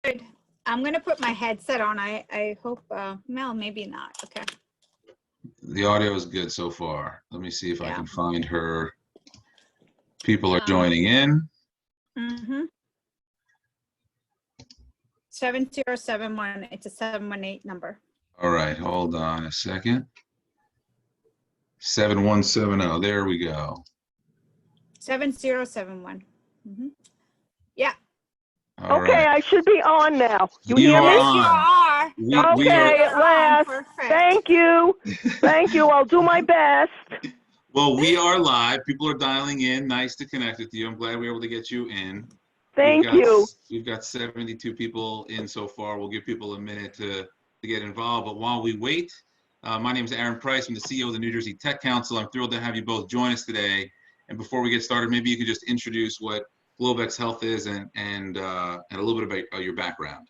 Good. I'm going to put my headset on. I hope, Mel, maybe not. Okay. The audio is good so far. Let me see if I Yeah. can find her. People are joining in. 7071. It's a 718 number. All right, hold on a second. 7170. There we go. 7071. Yeah. All Okay, right. I should be on now. You You hear are me? Yes, on. you are. Okay, at last. Perfect. Thank you. Thank you. I'll do my best. Well, we are live. People are dialing in. Nice to connect with you. I'm glad we were able to get you in. Thank you. We've got 72 people in so far. We'll give people a minute to get involved. But while we wait, my name is Aaron Price. I'm the CEO of the New Jersey Tech Council. I'm thrilled to have you both join us today. And before we get started, maybe you could just introduce what Globex Health is and a little bit about your background.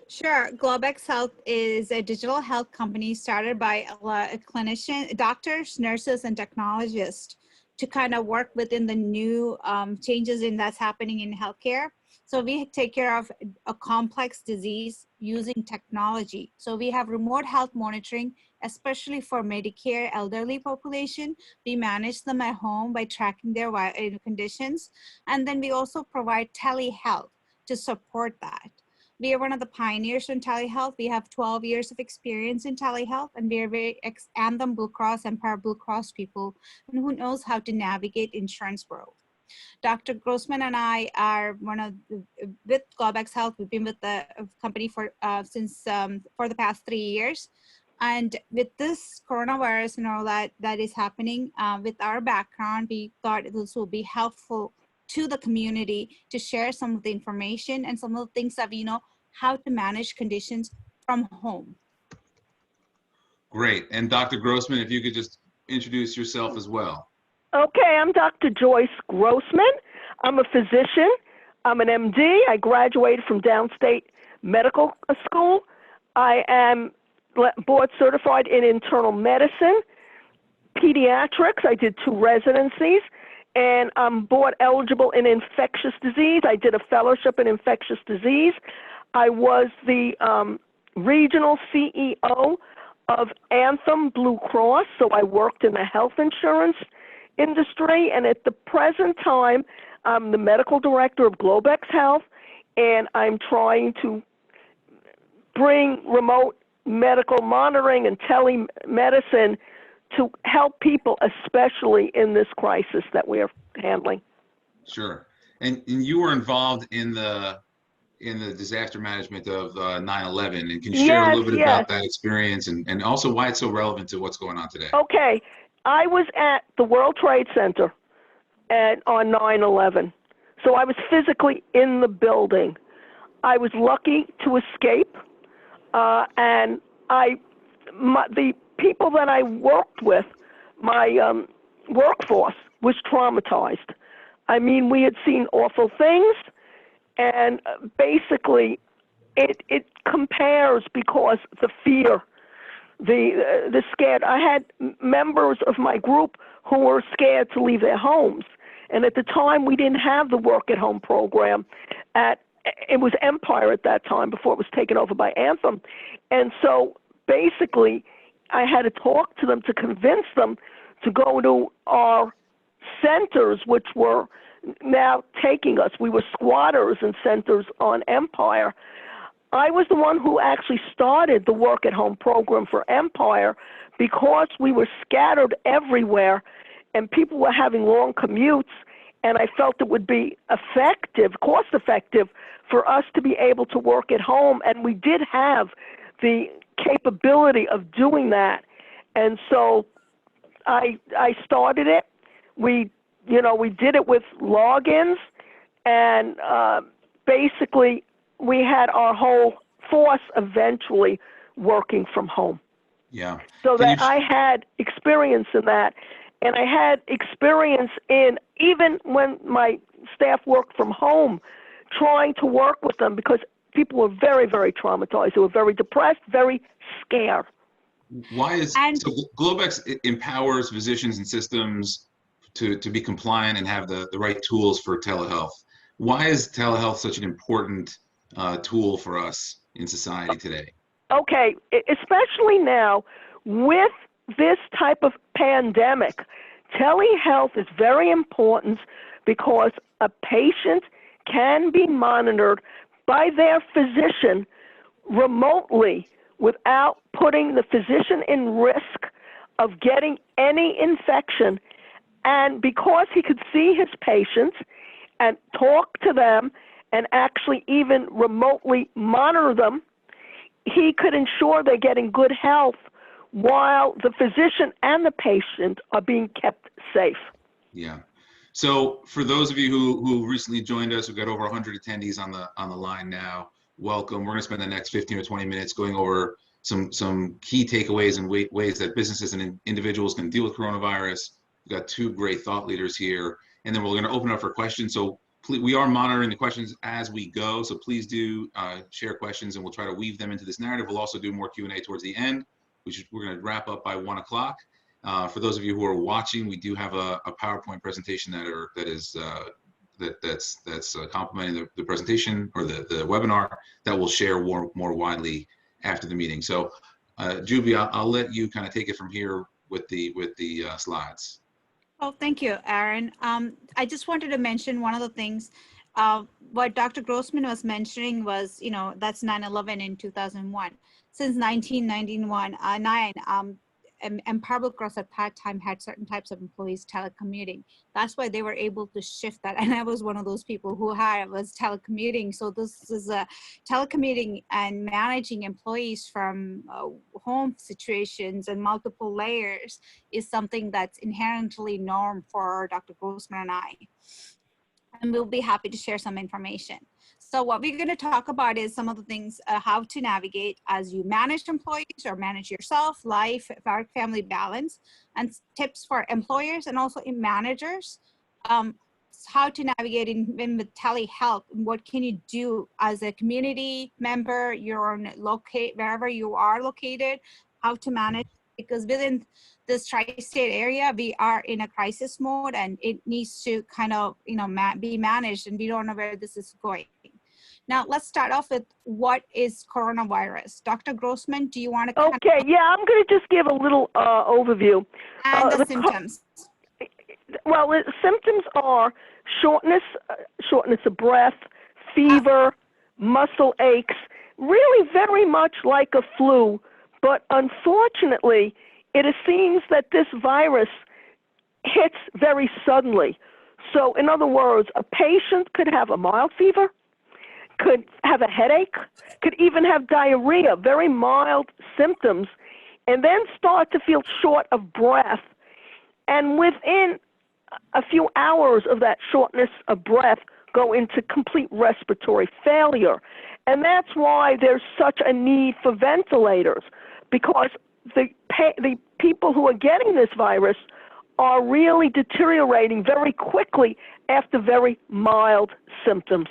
Sure. Globex Health is a digital health company started by a clinician, doctors, nurses, and technologists to kind of work within the new changes that's happening in healthcare. So we take care of a complex disease using technology. So we have remote health monitoring, especially for Medicare elderly population. We manage them at home by tracking their conditions. And then we also provide telehealth to support that. We are one of the pioneers in telehealth. We have 12 years of experience in telehealth, and we are very Anthem Blue Cross and Para Blue Cross people who knows how to navigate insurance world. Dr. Grossman and I are with Globex Health. We've been with the company for the past 3 years. And with this coronavirus and all that is happening, with our background, we thought this will be helpful to the community to share some of the information and some of the things that we know how to manage conditions from home. Great. And Dr. Grossman, if you could just introduce yourself as well. Okay, I'm Dr. Joyce Grossman. I'm a physician. I'm an MD. I graduated from Downstate Medical School. I am board certified in internal medicine, pediatrics. I did 2 residencies. And I'm board eligible in infectious disease. I did a fellowship in infectious disease. I was the regional CEO of Anthem Blue Cross, so I worked in the health insurance industry. And at the present time, I'm the medical director of Globex Health, and I'm trying to bring remote medical monitoring and telemedicine to help people, especially in this crisis that we are handling. Sure. And you were involved in the disaster management of 9/11. And can you share a little bit about that experience and also why it's so relevant to what's going on today? Okay. I was at the World Trade Center on 9/11. So I was physically in the building. I was lucky to escape. And the people that I worked with, my workforce was traumatized. I mean, we had seen awful things, and basically it compares because the fear, the scared. I had members of my group who were scared to leave their homes, and at the time we didn't have the work at home program. It was Empire at that time before it was taken over by Anthem, and so basically I had to talk to them to convince them to go to our centers, which were now taking us. We were squatters in centers on Empire. I was the one who actually started the work at home program for Empire because we were scattered everywhere and people were having long commutes, and I felt it would be cost effective for us to be able to work at home, and we did have the capability of doing that. And so I started it. We did it with logins, and basically we had our whole force eventually working from home. Yeah. So that I had experience in that, and I had experience in, even when my staff worked from home, trying to work with them because people were very, very traumatized. They were very depressed, very scared. So Globex empowers physicians and systems to be compliant and have the right tools for telehealth. Why is telehealth such an important tool for us in society today. Okay, especially now with this type of pandemic, telehealth is very important because a patient can be monitored by their physician remotely without putting the physician in risk of getting any infection. And because he could see his patients and talk to them and actually even remotely monitor them, he could ensure they're getting good health while the physician and the patient are being kept safe. Yeah. So for those of you who recently joined us, we've got over 100 attendees on the line now. Welcome. We're going to spend the next 15 or 20 minutes going over some key takeaways and ways that businesses and individuals can deal with coronavirus. We've got two great thought leaders here, and then we're going to open up for questions. So we are monitoring the questions as we go, so please do share questions, and we'll try to weave them into this narrative. We'll also do more Q&A towards the end, which we're going to wrap up by 1 o'clock. For those of you who are watching, we do have a PowerPoint presentation that's complementing the presentation or the webinar that we'll share more widely after the meeting. So, Juby, I'll let you kind of take it from here with the slides. Oh, thank you, Aaron. I just wanted to mention one of the things, what Dr. Grossman was mentioning was, that's 9/11 in 2001. Since 1991, Empower Blue Cross at that time had certain types of employees telecommuting. That's why they were able to shift that. And I was one of those people who was telecommuting. So this is a telecommuting and managing employees from home situations and multiple layers is something that's inherently norm for Dr. Grossman and I. And we'll be happy to share some information. So what we're going to talk about is some of the things, how to navigate as you manage employees or manage yourself, life, work, family balance, and tips for employers and also in managers, how to navigate in with telehealth. What can you do as a community member, wherever you are located, how to manage, because within this tri-state area, we are in a crisis mode and it needs to kind of, be managed, and we don't know where this is going. Now, let's start off with what is coronavirus. Dr. Grossman, do you want to? Okay, yeah, I'm going to just give a little overview. And the symptoms. Well, the symptoms are shortness of breath, fever, muscle aches, really very much like a flu. But unfortunately, it seems that this virus hits very suddenly. So in other words, a patient could have a mild fever, could have a headache, could even have diarrhea, very mild symptoms, and then start to feel short of breath. And within a few hours of that shortness of breath, go into complete respiratory failure. And that's why there's such a need for ventilators, because the people who are getting this virus are really deteriorating very quickly after very mild symptoms.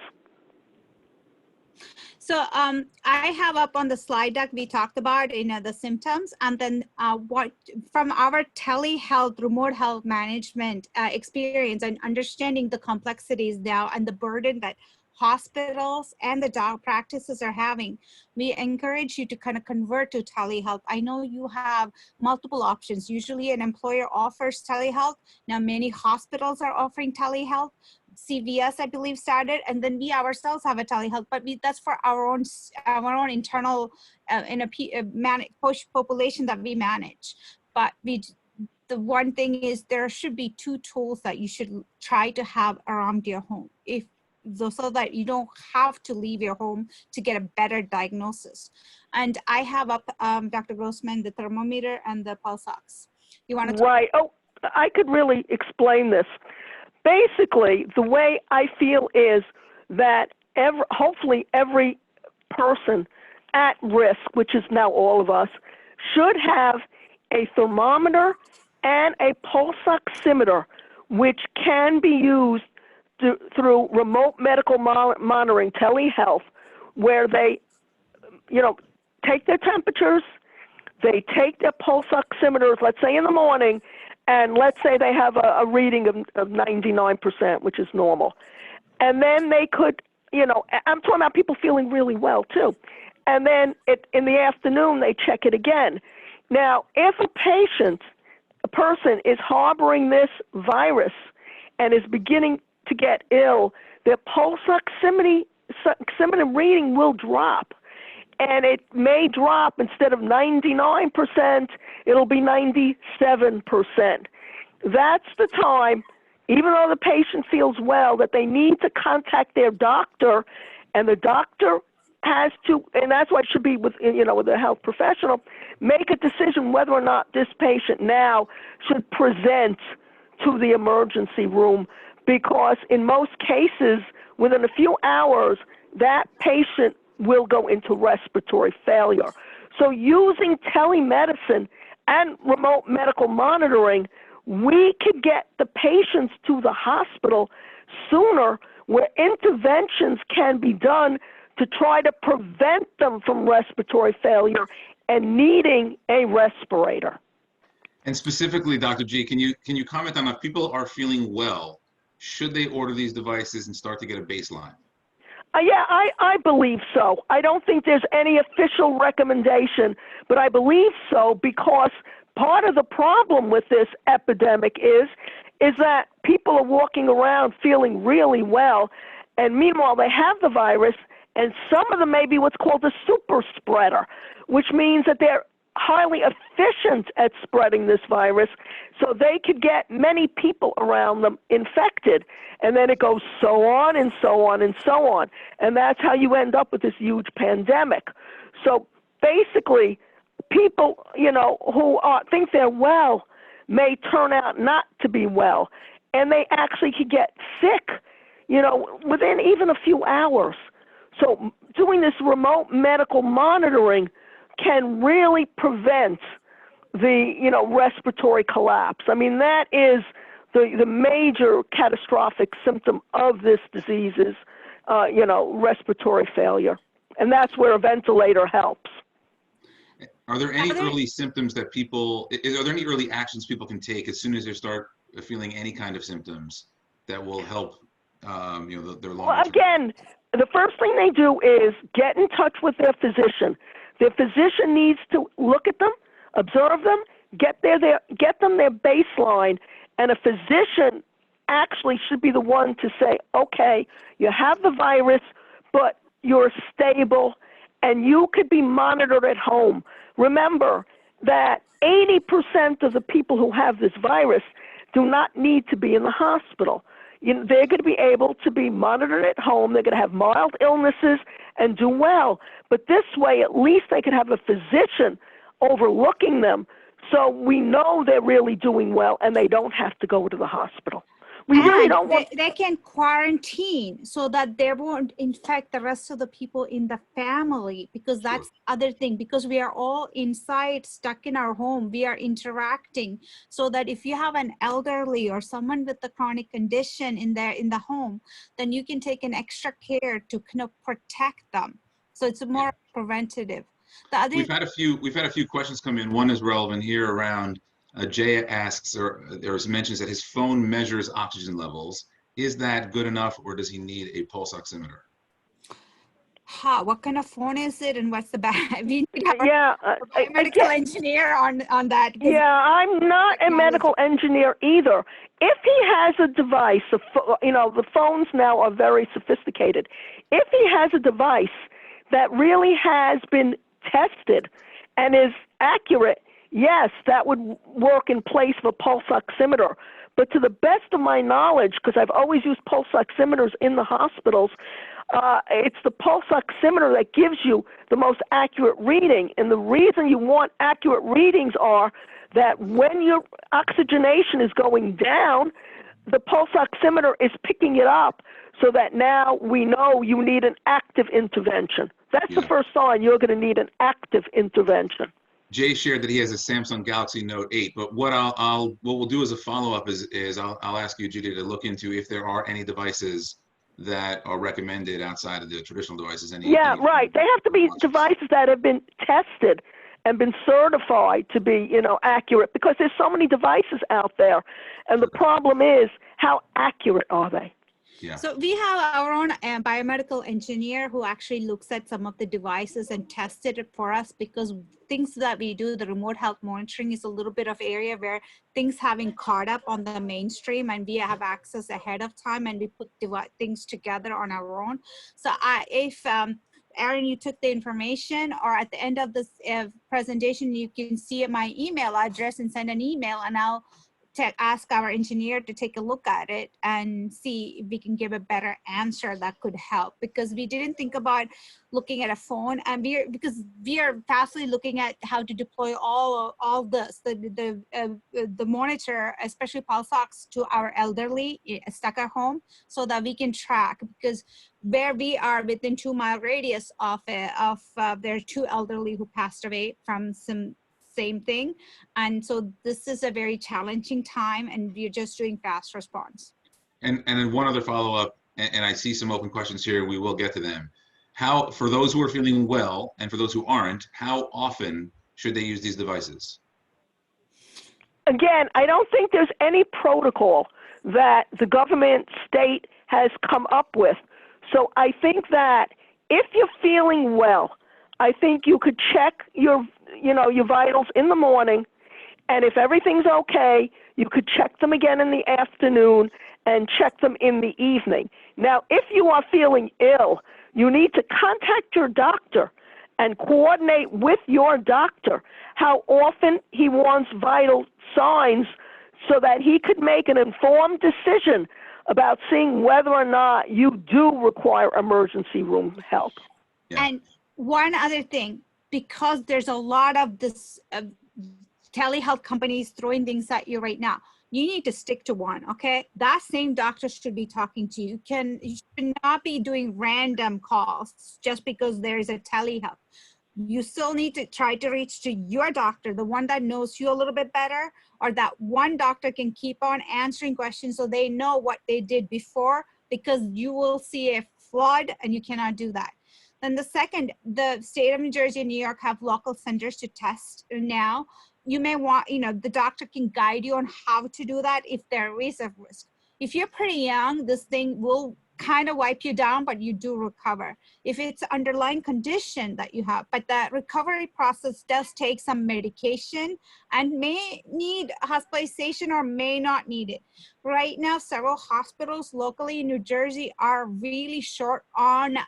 So I have up on the slide deck, we talked about, the symptoms, and then what from our telehealth, remote health management experience and understanding the complexities now and the burden that hospitals and the doc practices are having, we encourage you to kind of convert to telehealth. I know you have multiple options. Usually an employer offers telehealth. Now many hospitals are offering telehealth. CVS, I believe, started, and then we ourselves have a telehealth, but that's for our own internal population that we manage. But the one thing is there should be two tools that you should try to have around your home, so that you don't have to leave your home to get a better diagnosis. And I have up, Dr. Grossman, the thermometer and the pulse ox. You want to? Right. Oh, I could really explain this. Basically, the way I feel is that hopefully every person at risk, which is now all of us, should have a thermometer and a pulse oximeter, which can be used through remote medical monitoring, telehealth, where they, take their temperatures, they take their pulse oximeters, let's say in the morning, and let's say they have a reading of 99%, which is normal. And then they could I'm talking about people feeling really well too. And then in the afternoon, they check it again. Now, if a person is harboring this virus and is beginning to get ill, their pulse oximeter reading will drop. And it may drop, instead of 99%, it'll be 97%. That's the time, even though the patient feels well, that they need to contact their doctor, and the doctor has to, and that's why it should be with a health professional, make a decision whether or not this patient now should present to the emergency room, because in most cases, within a few hours, that patient will go into respiratory failure. So using telemedicine and remote medical monitoring, we could get the patients to the hospital sooner, where interventions can be done to try to prevent them from respiratory failure and needing a respirator. And specifically, Dr. G, can you comment on, if people are feeling well, should they order these devices and start to get a baseline? Yeah, I believe so. I don't think there's any official recommendation, but I believe so, because part of the problem with this epidemic is that people are walking around feeling really well, and meanwhile they have the virus, and some of them may be what's called a super spreader, which means that they're highly efficient at spreading this virus, so they could get many people around them infected, and then it goes so on and so on and so on, and that's how you end up with this huge pandemic. So basically, people, who think they're well may turn out not to be well, and they actually could get sick, within even a few hours. So doing this remote medical monitoring can really prevent the, respiratory collapse. I mean, that is the major catastrophic symptom of this disease is, respiratory failure. And that's where a ventilator helps. Are there any early symptoms that are there any early actions people can take as soon as they start feeling any kind of symptoms that will help, their long-term? Well, again, the first thing they do is get in touch with their physician. Their physician needs to look at them, observe them, get them their baseline, and a physician actually should be the one to say, okay, you have the virus, but you're stable, and you could be monitored at home. Remember that 80% of the people who have this virus do not need to be in the hospital. They're going to be able to be monitored at home. They're going to have mild illnesses and do well. But this way, at least they could have a physician overlooking them, so we know they're really doing well and they don't have to go to the hospital. We really don't want. They can quarantine so that they won't infect the rest of the people in the family, because that's the other thing, because we are all inside, stuck in our home, we are interacting, so that if you have an elderly or someone with a chronic condition in the home, then you can take an extra care to kind of protect them. So it's more preventative. We've had a few questions come in. One is relevant here around Jay asks, or there's mentions that his phone measures oxygen levels. Is that good enough, or does he need a pulse oximeter? What kind of phone is it, and what's the back? I mean, we have a medical engineer on that. Yeah, I'm not a medical engineer either. If he has a device, the phones now are very sophisticated. If he has a device that really has been tested and is accurate, yes, that would work in place of a pulse oximeter. But to the best of my knowledge, because I've always used pulse oximeters in the hospitals, it's the pulse oximeter that gives you the most accurate reading. And the reason you want accurate readings are that when your oxygenation is going down, the pulse oximeter is picking it up, so that now we know you need an active intervention. That's the first sign you're going to need an active intervention. Jay shared that he has a Samsung Galaxy Note 8, but what we'll do as a follow-up is I'll ask you, Judy, to look into if there are any devices that are recommended outside of the traditional devices. Right. They have to be devices that have been tested and been certified to be, accurate, because there's so many devices out there, and the problem is, how accurate are they? Yeah. So we have our own biomedical engineer who actually looks at some of the devices and tested it for us, because things that we do, the remote health monitoring is a little bit of area where things haven't caught up on the mainstream, and we have access ahead of time, and we put things together on our own. So if Aaron, you took the information, or at the end of this presentation, you can see my email address and send an email, and I'll ask our engineer to take a look at it and see if we can give a better answer that could help, because we didn't think about looking at a phone, and because we are fastly looking at how to deploy all this, the monitor, especially pulse ox, to our elderly stuck at home, so that we can track, because where we are within 2-mile radius of there are 2 elderly who passed away from some same thing. And so this is a very challenging time, and we're just doing fast response. And then one other follow-up, and I see some open questions here, we will get to them. How, for those who are feeling well and for those who aren't, how often should they use these devices? Again, I don't think there's any protocol that the government state has come up with. So I think that if you're feeling well, I think you could check your vitals in the morning, and if everything's okay, you could check them again in the afternoon and check them in the evening. Now, if you are feeling ill, you need to contact your doctor and coordinate with your doctor how often he wants vital signs, so that he could make an informed decision about seeing whether or not you do require emergency room help. Yeah. And one other thing, because there's a lot of this telehealth companies throwing things at you right now, you need to stick to one, okay? That same doctor should be talking to you. You should not be doing random calls just because there is a telehealth. You still need to try to reach to your doctor, the one that knows you a little bit better, or that one doctor can keep on answering questions so they know what they did before, because you will see a flood and you cannot do that. Then the second, the state of New Jersey and New York have local centers to test now. You may want, the doctor can guide you on how to do that if there is a risk. If you're pretty young, this thing will kind of wipe you down, but you do recover. If it's an underlying condition that you have, but the recovery process does take some medication and may need hospitalization or may not need it. Right now, several hospitals locally in New Jersey are really short on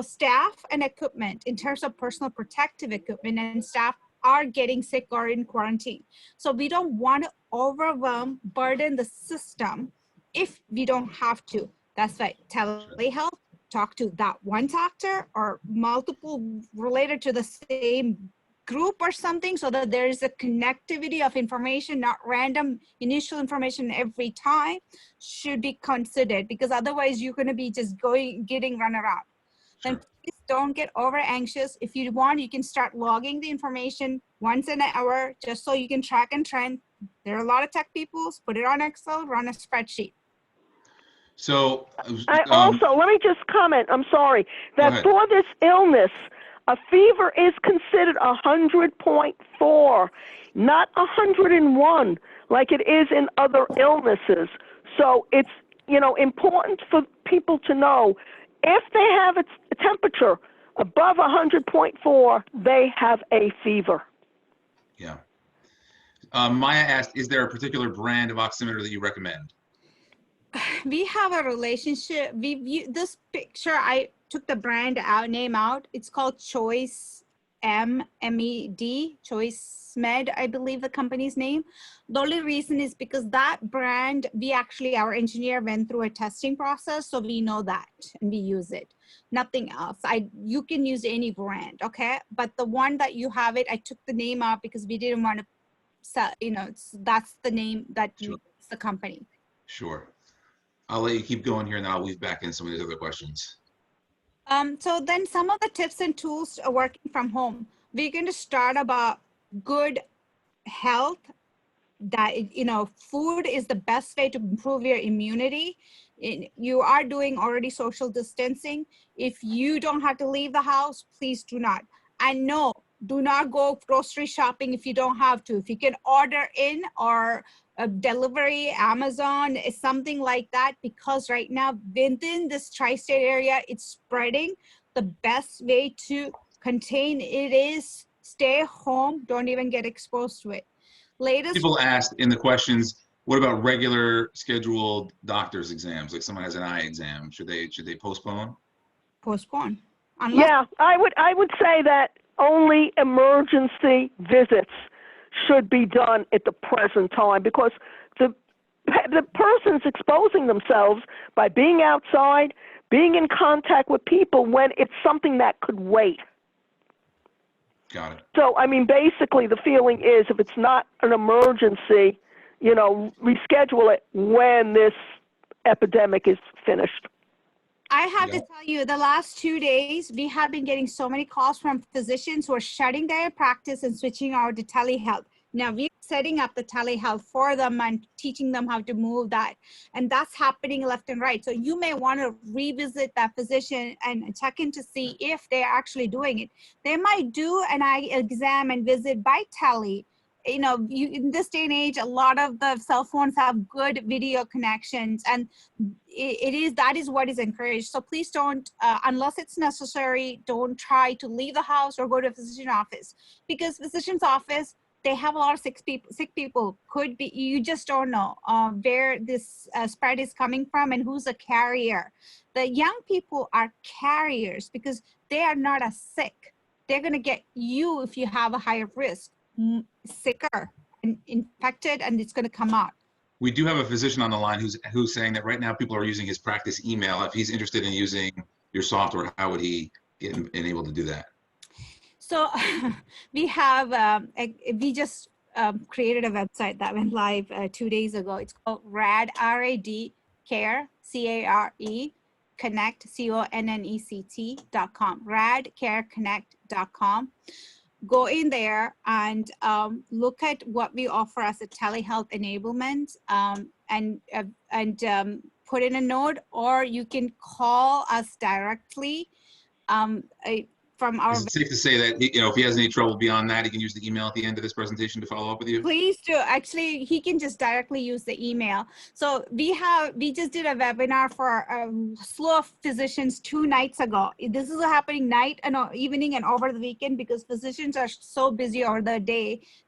staff and equipment in terms of personal protective equipment, and staff are getting sick or in quarantine. So we don't want to burden the system if we don't have to. That's why telehealth, talk to that one doctor or multiple related to the same group or something, so that there is a connectivity of information, not random initial information every time, should be considered, because otherwise you're going to be just getting run around. Then please don't get over anxious. If you want, you can start logging the information once an hour, just so you can track and trend. There are a lot of tech people, put it on Excel, run a spreadsheet. So also, let me just comment, I'm sorry, that for this illness, a fever is considered 100.4, not 101, like it is in other illnesses. So it's, important for people to know, if they have a temperature above 100.4, they have a fever. Yeah. Maya asked, is there a particular brand of oximeter that you recommend? We have a relationship. This picture, I took the brand name out. It's called Choice MED, Choice Med, I believe the company's name. The only reason is because that brand, our engineer went through a testing process, so we know that and we use it. Nothing else. You can use any brand, okay? But the one that you have I took the name out because we didn't want to sell, that's the name that it's the company. Sure. I'll let you keep going here, and then I'll weave back in some of these other questions. So then some of the tips and tools are working from home. We're going to start about good health, that, food is the best way to improve your immunity. You are doing already social distancing. If you don't have to leave the house, please do not. I know Do not go grocery shopping if you don't have to. If you can order in or delivery, Amazon, something like that, because right now within this tri-state area, it's spreading. The best way to contain it is stay home, don't even get exposed to it. Latest People asked in the questions, what about regular scheduled doctor's exams? Like someone has an eye exam, should they postpone? postpone. Unless Yeah, I would say that only emergency visits should be done at the present time, because the person's exposing themselves by being outside, being in contact with people when it's something that could wait. Got it. So, I mean, basically the feeling is if it's not an emergency, you know, reschedule it when this epidemic is finished. I have to tell you, the last 2 days, we have been getting so many calls from physicians who are shutting their practice and switching over to telehealth. Now we're setting up the telehealth for them and teaching them how to move that. And that's happening left and right. So you may want to revisit that physician and check in to see if they're actually doing it. They might do an eye exam and visit by tele. You know, in this day and age, a lot of the cell phones have good video connections, and that is what is encouraged. So please don't, unless it's necessary, don't try to leave the house or go to a physician office, because physician's office, they have a lot of sick people. Could be, you just don't know where this spread is coming from and who's a carrier. The young people are carriers because they are not as sick. They're going to get you if you have a higher risk, sicker and infected, and it's going to come out. We do have a physician on the line who's saying that right now people are using his practice email. If he's interested in using your software, how would he get enabled to do that? So we have, we just created a website that went live 2 days ago. It's called RAD, R-A-D, care, C-A-R-E, connect, C-O-N-N-E-C-T.com, radcareconnect.com. Go in there and look at what we offer as a telehealth enablement, and put in a note, or you can call us directly from our. Is it safe to say that if he has any trouble beyond that, he can use the email at the end of this presentation to follow up with you? Please do. Actually, he can just directly use the email. So we just did a webinar for a slew of physicians 2 nights ago. This is happening night and evening and over the weekend because physicians are so busy over the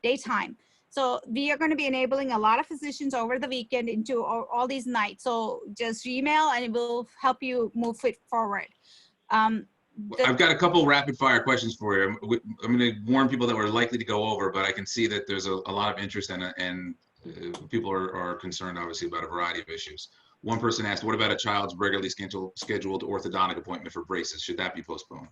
daytime. So we are going to be enabling a lot of physicians over the weekend into all these nights. So just email and it will help you move it forward. I've got a couple rapid fire questions for you. I'm going to warn people that we're likely to go over, but I can see that there's a lot of interest and people are concerned obviously about a variety of issues. One person asked, what about a child's regularly scheduled orthodontic appointment for braces? Should that be postponed?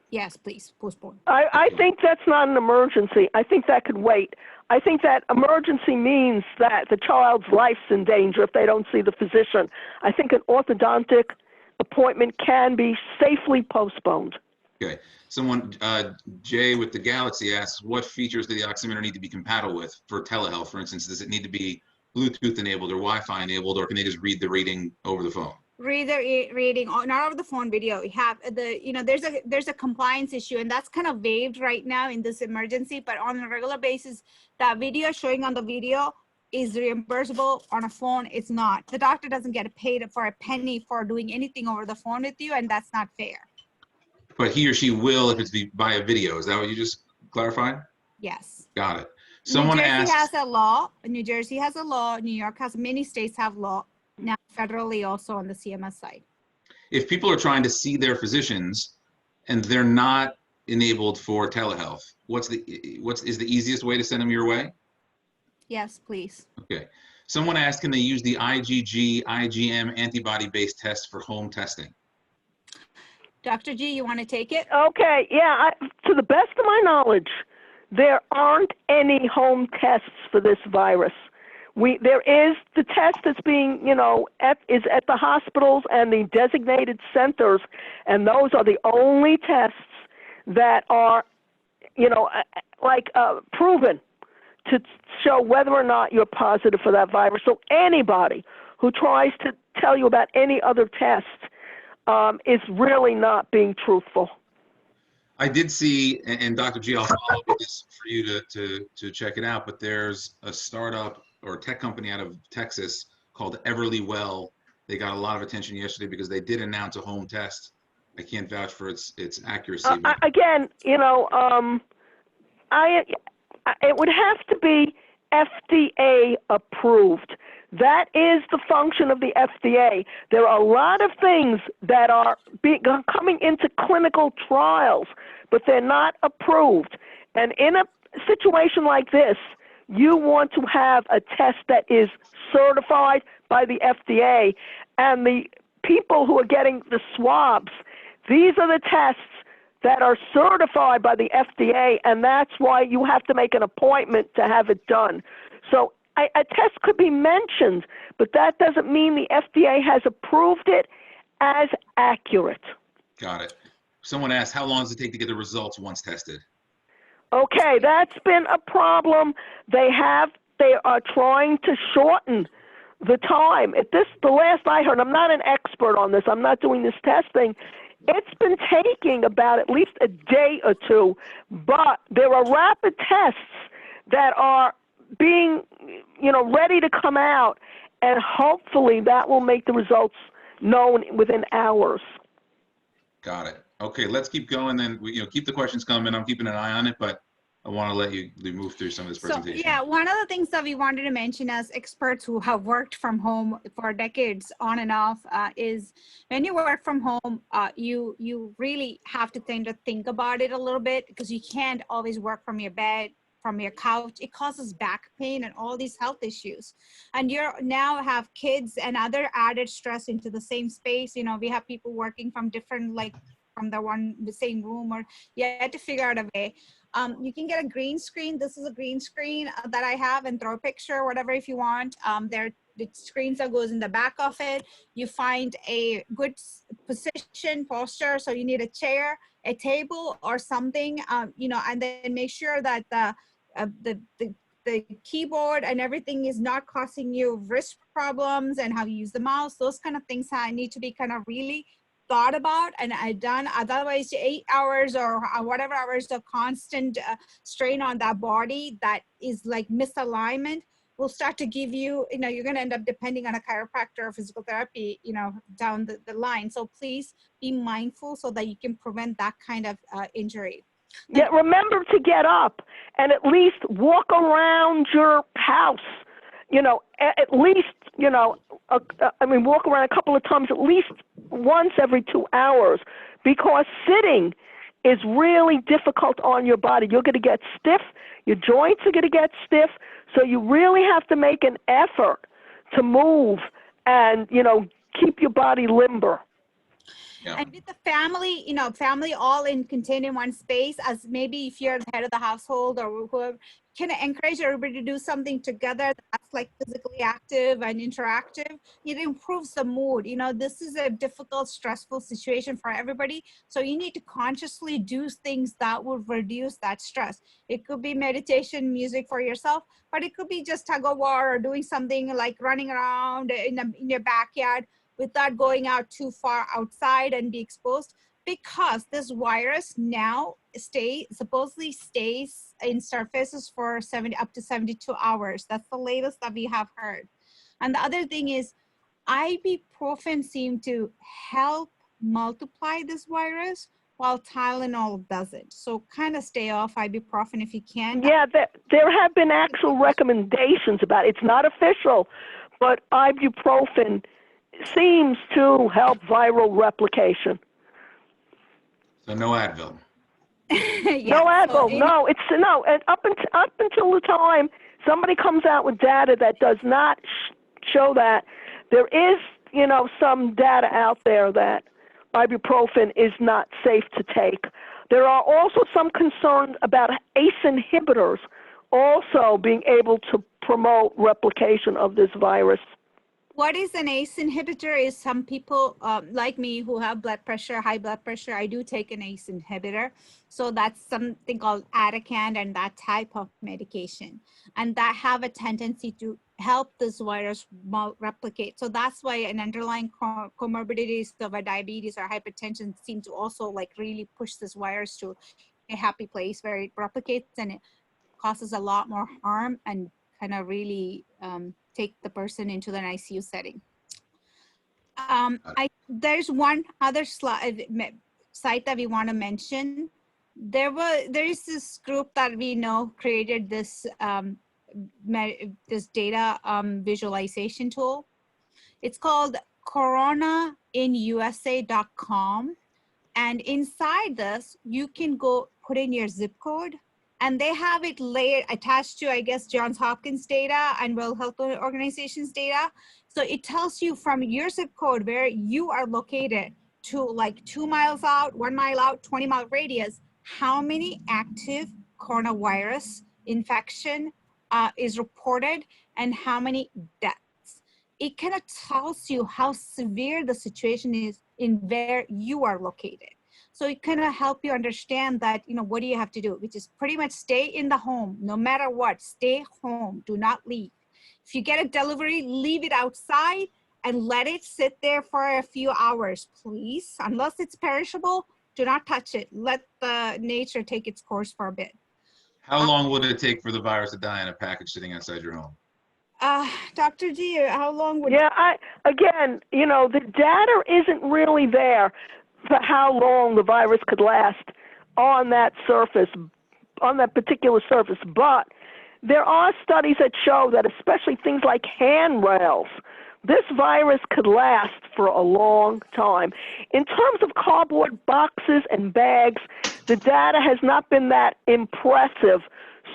Yes, please postpone. I think that's not an emergency. I think that could wait. I think that emergency means that the child's life's in danger if they don't see the physician. I think an orthodontic appointment can be safely postponed. Okay. Someone, Jay with the Galaxy asks, what features does the oximeter need to be compatible with for telehealth? For instance, does it need to be Bluetooth enabled or Wi-Fi enabled, or can they just read the reading over the phone? Read the reading, not over the phone video. We have there's a compliance issue, and that's kind of waived right now in this emergency, but on a regular basis, that video showing on the video is reimbursable. On a phone, it's not. The doctor doesn't get paid for a penny for doing anything over the phone with you, and that's not fair. But he or she will if it's via video. Is that what you just clarified? Yes. Got it. Someone New Jersey asked, has a law. New Jersey has a law. New York has, many states have law now, federally also on the CMS side. if people are trying to see their physicians and they're not enabled for telehealth, is the easiest way to send them your way? Yes, please. Okay. Someone asked, can they use the IgG, IgM antibody-based test for home testing? Dr. G, you want to take it? Okay, yeah, to the best of my knowledge, there aren't any home tests for this virus. There is the test that's being, is at the hospitals and the designated centers, and those are the only tests that are, proven to show whether or not you're positive for that virus. So anybody who tries to tell you about any other test is really not being truthful. I did see, and Dr. G, I'll follow up with this for you to check it out, but there's a startup or a tech company out of Texas called Everly Well. They got a lot of attention yesterday because they did announce a home test. I can't vouch for its accuracy. But Again, you know, it would have to be FDA approved. That is the function of the FDA. There are a lot of things that are coming into clinical trials, but they're not approved. And in a situation like this, you want to have a test that is certified by the FDA. And the people who are getting the swabs, these are the tests that are certified by the FDA, and that's why you have to make an appointment to have it done. So a test could be mentioned, but that doesn't mean the FDA has approved it as accurate. got it. Someone asked, how long does it take to get the results once tested? Okay, that's been a problem. They are trying to shorten the time. The last I heard, I'm not an expert on this, I'm not doing this testing, it's been taking about at least a day or two, but there are rapid tests that are being, ready to come out, and hopefully that will make the results known within hours. Got it. Okay, let's keep going then. Keep the questions coming. I'm keeping an eye on it, but I want to let you move through some of this presentation. So, yeah, one of the things that we wanted to mention as experts who have worked from home for decades on and off is when you work from home, you really have to think about it a little bit, because you can't always work from your bed, from your couch. It causes back pain and all these health issues. And you now have kids and other added stress into the same space. We have people working from different, from the same room, or you had to figure out a way. You can get a green screen. This is a green screen that I have, and throw a picture, whatever, if you want. There are the screens that goes in the back of it. You find a good posture. So you need a chair, a table, or something, and then make sure that the keyboard and everything is not causing you wrist problems, and how you use the mouse. Those kind of things need to be kind of really thought about and done. Otherwise, 8 hours or whatever hours of constant strain on that body that is like misalignment will start to give you, you're going to end up depending on a chiropractor or physical therapy, down the line. So please be mindful so that you can prevent that kind of injury. Yeah, remember to get up and at least walk around your house. At least, walk around a couple of times, at least once every 2 hours, because sitting is really difficult on your body. You're going to get stiff. Your joints are going to get stiff. So you really have to make an effort to move and, keep your body limber. Yeah. And with the family, family all contained in one space, as maybe if you're the head of the household or whoever, can encourage everybody to do something together that's like physically active and interactive. It improves the mood. This is a difficult, stressful situation for everybody. So you need to consciously do things that will reduce that stress. It could be meditation, music for yourself, but it could be just tug of war or doing something like running around in your backyard without going out too far outside and be exposed, because this virus now supposedly stays in surfaces for up to 72 hours. That's the latest that we have heard. And the other thing is, ibuprofen seemed to help multiply this virus, while Tylenol doesn't. So kind of stay off ibuprofen if you can. Yeah, there have been actual recommendations about it. It's not official, but ibuprofen seems to help viral replication. So no Advil. Yeah, no Advil. And up until the time somebody comes out with data that does not show that, there is, some data out there that ibuprofen is not safe to take. There are also some concerns about ACE inhibitors also being able to promote replication of this virus. What is an ACE inhibitor is some people like me who have high blood pressure, I do take an ACE inhibitor. So that's something called Atacand and that type of medication. And that have a tendency to help this virus replicate. So that's why an underlying comorbidities of a diabetes or hypertension seem to also like really push this virus to a happy place where it replicates and it causes a lot more harm and kind of really take the person into an ICU setting. There's one other site that we want to mention. There is this group that we know created this this data visualization tool. It's called coronainusa.com. And inside this, you can go put in your zip code, and they have it layered, attached to, I guess, Johns Hopkins data and World Health Organization's data. So it tells you from your zip code where you are located to like 2 miles out, 1 mile out, 20-mile radius, how many active coronavirus infection is reported and how many deaths. It kind of tells you how severe the situation is in where you are located. So it kind of help you understand that, you know, what do you have to do, which is pretty much stay in the home, no matter what, stay home, do not leave. If you get a delivery, leave it outside and let it sit there for a few hours, please. Unless it's perishable, do not touch it. Let the nature take its course for a bit. How long would it take for the virus to die in a package sitting outside your home? Dr. G, how long would... Yeah, again, you know, the data isn't really there for how long the virus could last on that surface, on that particular surface. But there are studies that show that especially things like handrails, this virus could last for a long time. In terms of cardboard boxes and bags, the data has not been that impressive.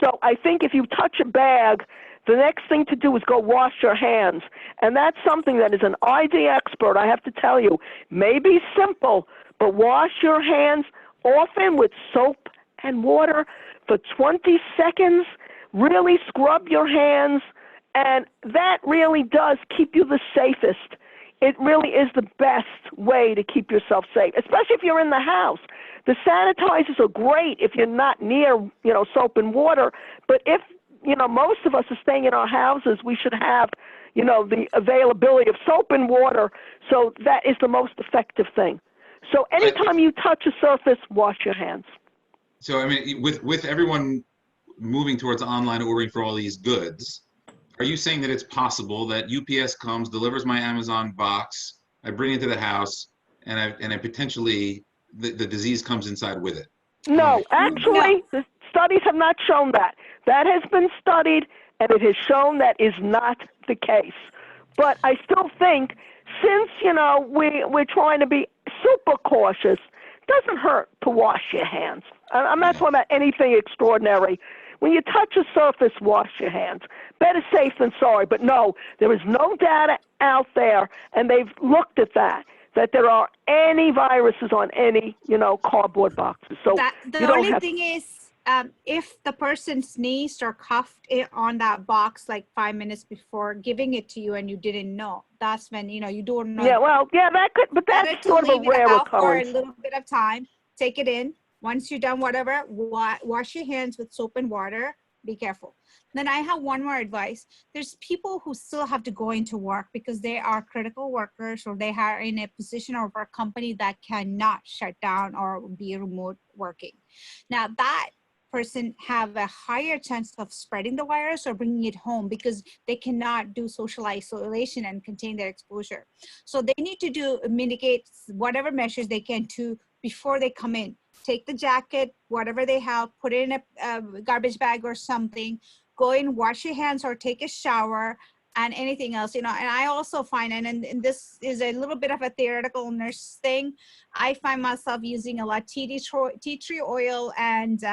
So I think if you touch a bag, the next thing to do is go wash your hands. And that's something that is an ID expert, I have to tell you, may be simple, but wash your hands often with soap and water for 20 seconds. Really scrub your hands, and that really does keep you the safest. It really is the best way to keep yourself safe, especially if you're in the house. The sanitizers are great if you're not near, you know, soap and water, but if you know, most of us are staying in our houses, we should have, you know, the availability of soap and water. So that is the most effective thing. So anytime you touch a surface, wash your hands. So, I mean, with everyone moving towards online ordering for all these goods, are you saying that it's possible that UPS comes, delivers my Amazon box, I bring it to the house, and I potentially, the disease comes inside with it? No, actually, the studies have not shown that. That has been studied, and it has shown that is not the case. But I still think, since, you know, we're trying to be super cautious, it doesn't hurt to wash your hands. I'm not talking about anything extraordinary. When you touch a surface, wash your hands. Better safe than sorry. But no, there is no data out there, and they've looked at that there are any viruses on any, you know, cardboard boxes. So the only thing is, if the person sneezed or coughed it on that box like 5 minutes before giving it to you and you didn't know, that's when, you know, you don't know. Yeah, well, yeah, that could, but that's sort of a rare occurrence. For a little bit of time, take it in. Once you're done, whatever, wash your hands with soap and water. Be careful. Then I have one more advice. There's people who still have to go into work because they are critical workers or they are in a position or a company that cannot shut down or be remote working. Now that person have a higher chance of spreading the virus or bringing it home because they cannot do social isolation and contain their exposure. So they need to mitigate whatever measures they can to before they come in. Take the jacket, whatever they have, put it in a garbage bag or something, go in, wash your hands or take a shower and anything else, you know. And I also find, and this is a little bit of a theoretical nurse thing, I find myself using a lot tea tree oil and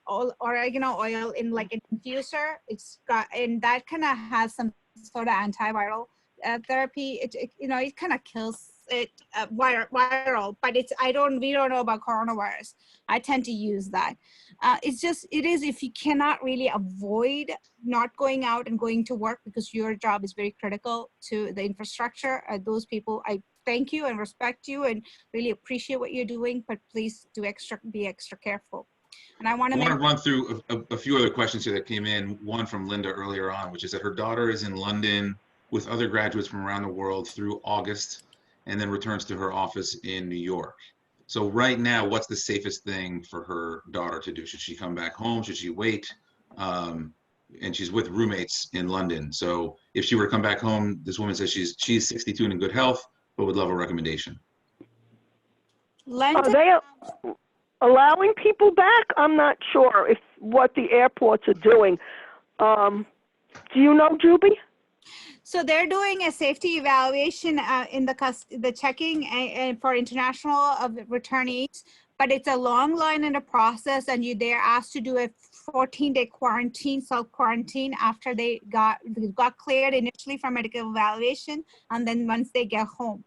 oregano oil in like an infuser. It's got, and that kind of has some sort of antiviral therapy. It you know, it kind of kills it viral, but we don't know about coronavirus. I tend to use that. It is if you cannot really avoid not going out and going to work because your job is very critical to the infrastructure. Those people, I thank you and respect you and really appreciate what you're doing, but please be extra careful. And I want I to want to mention, run through a few other questions here that came in. One from Linda earlier on, which is that her daughter is in London with other graduates from around the world through August, and then returns to her office in New York. So right now, what's the safest thing for her daughter to do? Should she come back home? Should she wait? And she's with roommates in London. So if she were to come back home, this woman says she's 62 and in good health, but would love a recommendation. Are London, they allowing people back? I'm not sure if what the airports are doing. Do you know, Juby? so they're doing a safety evaluation in the checking and for international returnees, but it's a long line in the process, and they're asked to do a 14-day quarantine, self-quarantine, after they got cleared initially for medical evaluation, and then once they get home.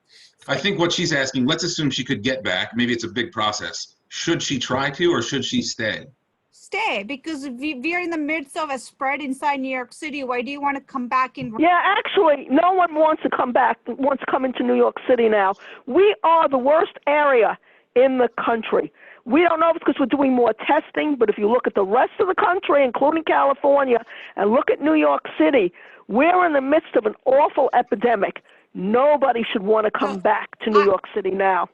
I think what she's asking, let's assume she could get back. Maybe it's a big process. Should she try to, or should she stay? Stay, because we're in the midst of a spread inside New York City. Why do you want to come back in? Yeah, actually, no one wants to come back, wants to come into New York City now. We are the worst area in the country. We don't know if it's because we're doing more testing, but if you look at the rest of the country, including California, and look at New York City, we're in the midst of an awful epidemic. Nobody should want to come back to New York City now.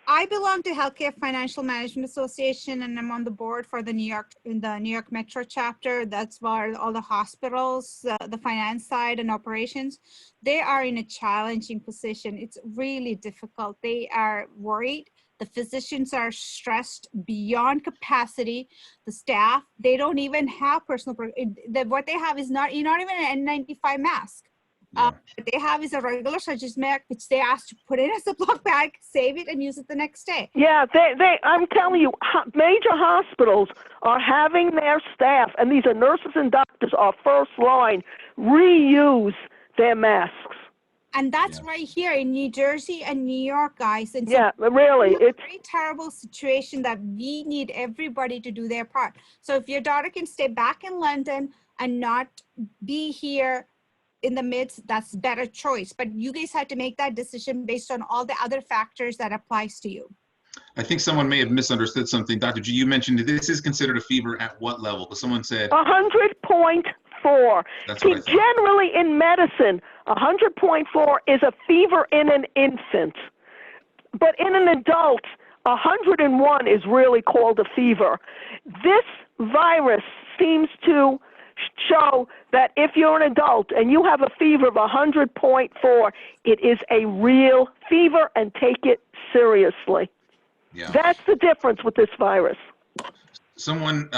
I belong to Healthcare Financial Management Association, and I'm on the board for the New York Metro chapter. That's where all the hospitals, the finance side and operations, they are in a challenging position. It's really difficult. They are worried. The physicians are stressed beyond capacity. The staff, they don't even have what they have is not even an N95 mask. Yeah. What they have is a regular surgeon's mask, which they asked to put in a Ziploc bag, save it, and use it the next day. Yeah, I'm telling you, major hospitals are having their staff, and these are nurses and doctors, are first line, reuse their masks. And that's right here in New Jersey and New York, guys. And so yeah, really, it's a very terrible situation that we need everybody to do their part. So if your daughter can stay back in London and not be here in the midst, that's better choice. But you guys had to make that decision based on all the other factors that applies to you. I think someone may have misunderstood something. Dr. G, you mentioned that this is considered a fever at what level? Because someone said 100.4. That's See, what I thought. generally in medicine, 100.4 is a fever in an infant. But in an adult, 101 is really called a fever. This virus seems to show that if you're an adult and you have a fever of 100.4, it is a real fever, and take it seriously. Yeah. That's the difference with this virus. Someone,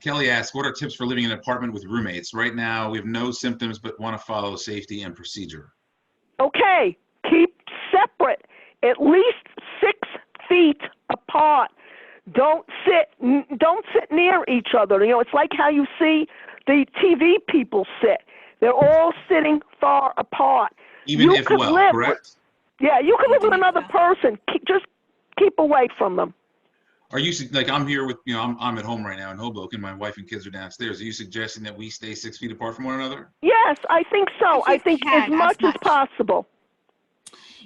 Kelly asked, what are tips for living in an apartment with roommates? Right now, we have no symptoms, but want to follow safety and procedure. Okay, keep separate, at least 6 feet apart. Don't sit near each other. You know, it's like how you see the TV people sit. They're all sitting far apart. Even if well, correct? Yeah, you can live with another person. Just keep away from them. Are you, like, I'm here with, I'm at home right now in Hoboken. My wife and kids are downstairs. Are you suggesting that we stay 6 feet apart from one another? Yes, I think so. I think as much as possible.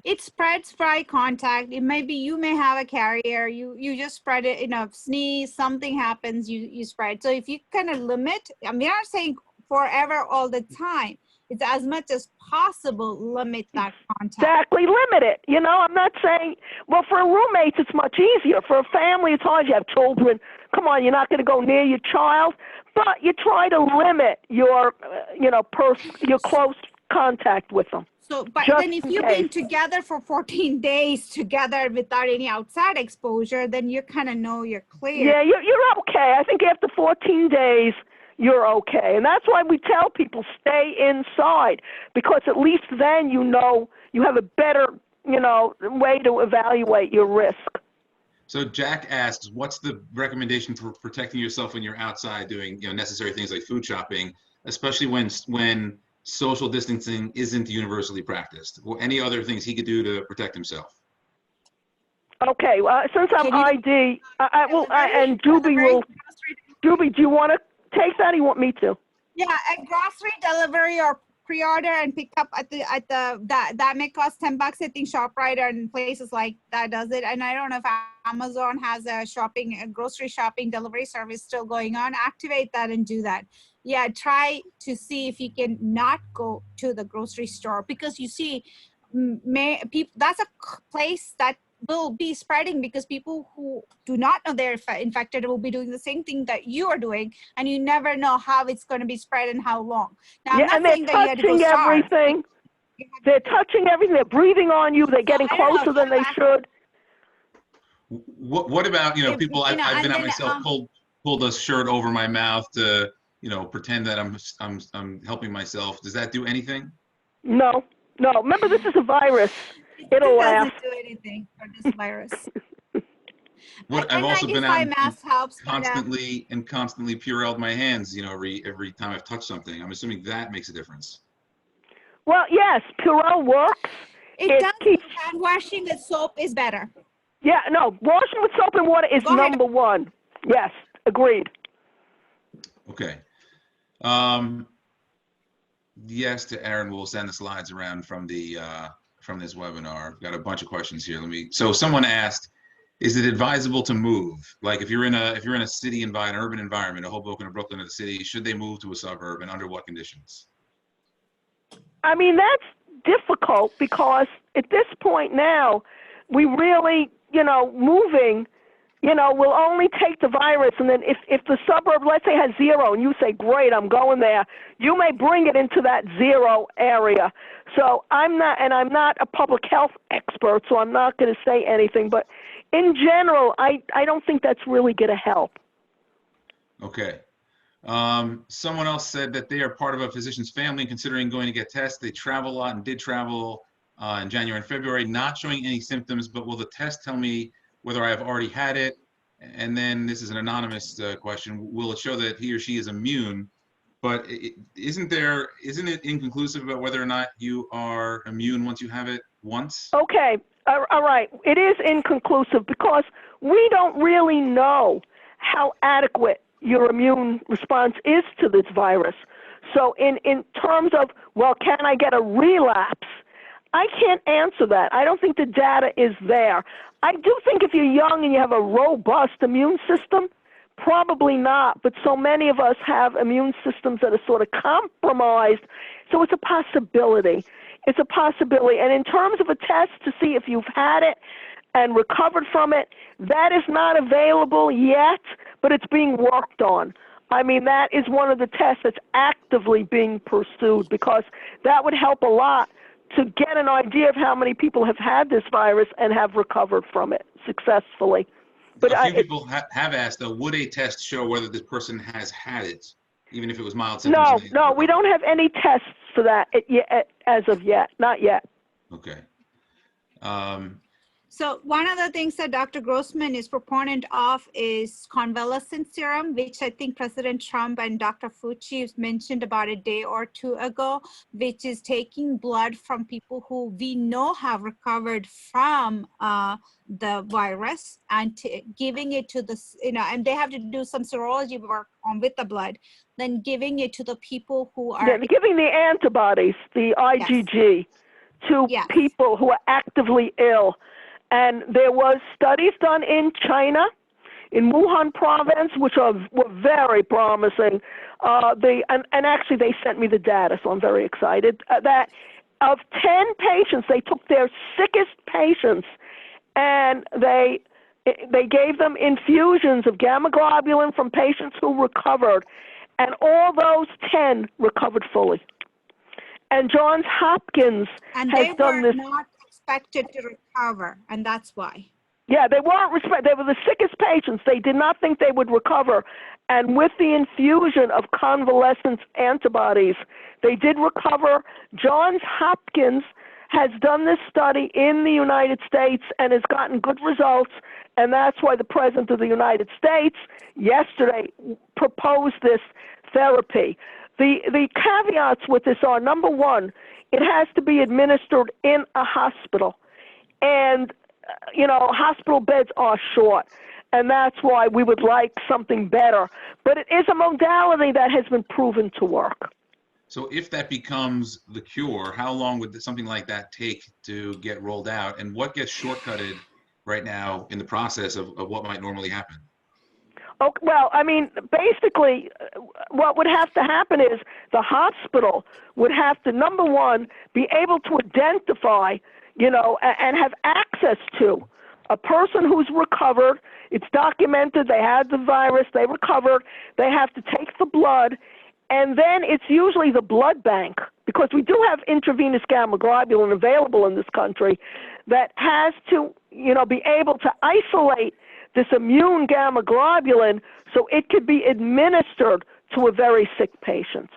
It spreads by contact. It may be, you may have a carrier, you just spread it, sneeze, something happens, you spread. So if you kind of limit, I'm not saying forever all the time, it's as much as possible, limit that contact. Exactly, limit it. I'm not saying, well, for a roommate, it's much easier. For a family, it's hard. You have children. Come on, you're not going to go near your child, but you try to limit your, your close contact with them. So, but Just then if you've been together for 14 days together without any outside exposure, then you kind of know you're clear. Yeah, you're okay. I think after 14 days, you're okay. And that's why we tell people stay inside, because at least then you have a better, way to evaluate your risk. So Jack asks, what's the recommendation for protecting yourself when you're outside doing, necessary things like food shopping, especially when social distancing isn't universally practiced? Or any other things he could do to protect himself? Okay, since I'm ID, I will, and Juby will. Juby, do you want to take that? Or you want me to? Yeah, a grocery delivery or pre-order and pick up that may cost $10. I think ShopRite and places like that does it. And I don't know if Amazon has a grocery shopping delivery service still going on, activate that and do that. Yeah, try to see if you can not go to the grocery store, because you see, that's a place that will be spreading, because people who do not know they're infected will be doing the same thing that you are doing, and you never know how it's going to be spread and how long. Now, Yeah, I'm not and they're saying that you had to go touching starve. everything. They're touching everything. They're breathing on you. They're getting I don't know, closer than they should. What about, people, I've been at myself, pulled a shirt over my mouth to, pretend that I'm helping myself. Does that do anything? No. Remember, this is a virus. It'll laugh. Doesn't do anything for this virus. I've also been out mask helps, constantly Purelled my hands, every time I've touched something. I'm assuming that makes a difference. Well, yes, Purell works. It does. Hand washing with soap is better. Yeah, no, washing with soap and water is number one. Yes, agreed. Okay. Yes to Aaron. We'll send the slides around from the from this webinar. I've got a bunch of questions here. So someone asked, is it advisable to move? Like if you're in a city environment, urban environment, a Hoboken or Brooklyn or the city, should they move to a suburb, and under what conditions? I mean, that's difficult, because at this point now, we really, moving, will only take the virus. And then if the suburb, let's say, has 0, and you say, great, I'm going there, you may bring it into that 0 area. So I'm not a public health expert, so I'm not going to say anything. But in general, I don't think that's really going to help. Okay. Someone else said that they are part of a physician's family considering going to get tests. They travel a lot and did travel in January and February, not showing any symptoms, but will the test tell me whether I have already had it? And then this is an anonymous question. Will it show that he or she is immune? But isn't it inconclusive about whether or not you are immune once you have it once? Okay. All right. It is inconclusive, because we don't really know how adequate your immune response is to this virus. So in terms of, well, can I get a relapse? I can't answer that. I don't think the data is there. I do think if you're young and you have a robust immune system, probably not. But so many of us have immune systems that are sort of compromised. So it's a possibility. It's a possibility. And in terms of a test to see if you've had it and recovered from it, that is not available yet, but it's being worked on. I mean, that is one of the tests that's actively being pursued, because that would help a lot to get an idea of how many people have had this virus and have recovered from it successfully. But a few people have asked, though, would a test show whether this person has had it, even if it was mild symptoms? No, we don't have any tests for that as of yet. Not yet. Okay. So one of the things that Dr. Grossman is proponent of is convalescent serum, which I think President Trump and Dr. Fauci mentioned about a day or two ago, which is taking blood from people who we know have recovered from the virus and giving it to the, and they have to do some serology work with the blood, then giving it to the people who are— giving the antibodies, the IgG, to people who are actively ill. And there was studies done in China, in Wuhan province, which were very promising. And actually they sent me the data, so I'm very excited, that of 10 patients, they took their sickest patients and they gave them infusions of gamma globulin from patients who recovered, and all those 10 recovered fully. And Johns Hopkins has done this. And they were not expected to recover, and that's why. Yeah, they weren't they were the sickest patients. They did not think they would recover. And with the infusion of convalescent antibodies, they did recover. Johns Hopkins has done this study in the United States and has gotten good results. And that's why the President of the United States yesterday proposed this therapy. The caveats with this are, number one, it has to be administered in a hospital. And, hospital beds are short. And that's why we would like something better. But it is a modality that has been proven to work. So if that becomes the cure, how long would something like that take to get rolled out? And what gets shortcutted right now in the process of what might normally happen? Oh, well, I mean, basically, what would have to happen is the hospital would have to, number one, be able to identify, and have access to a person who's recovered. It's documented, they had the virus, they recovered, they have to take the blood, and then it's usually the blood bank, because we do have intravenous gamma globulin available in this country, that has to, be able to isolate this immune gamma globulin so it could be administered to a very sick patient.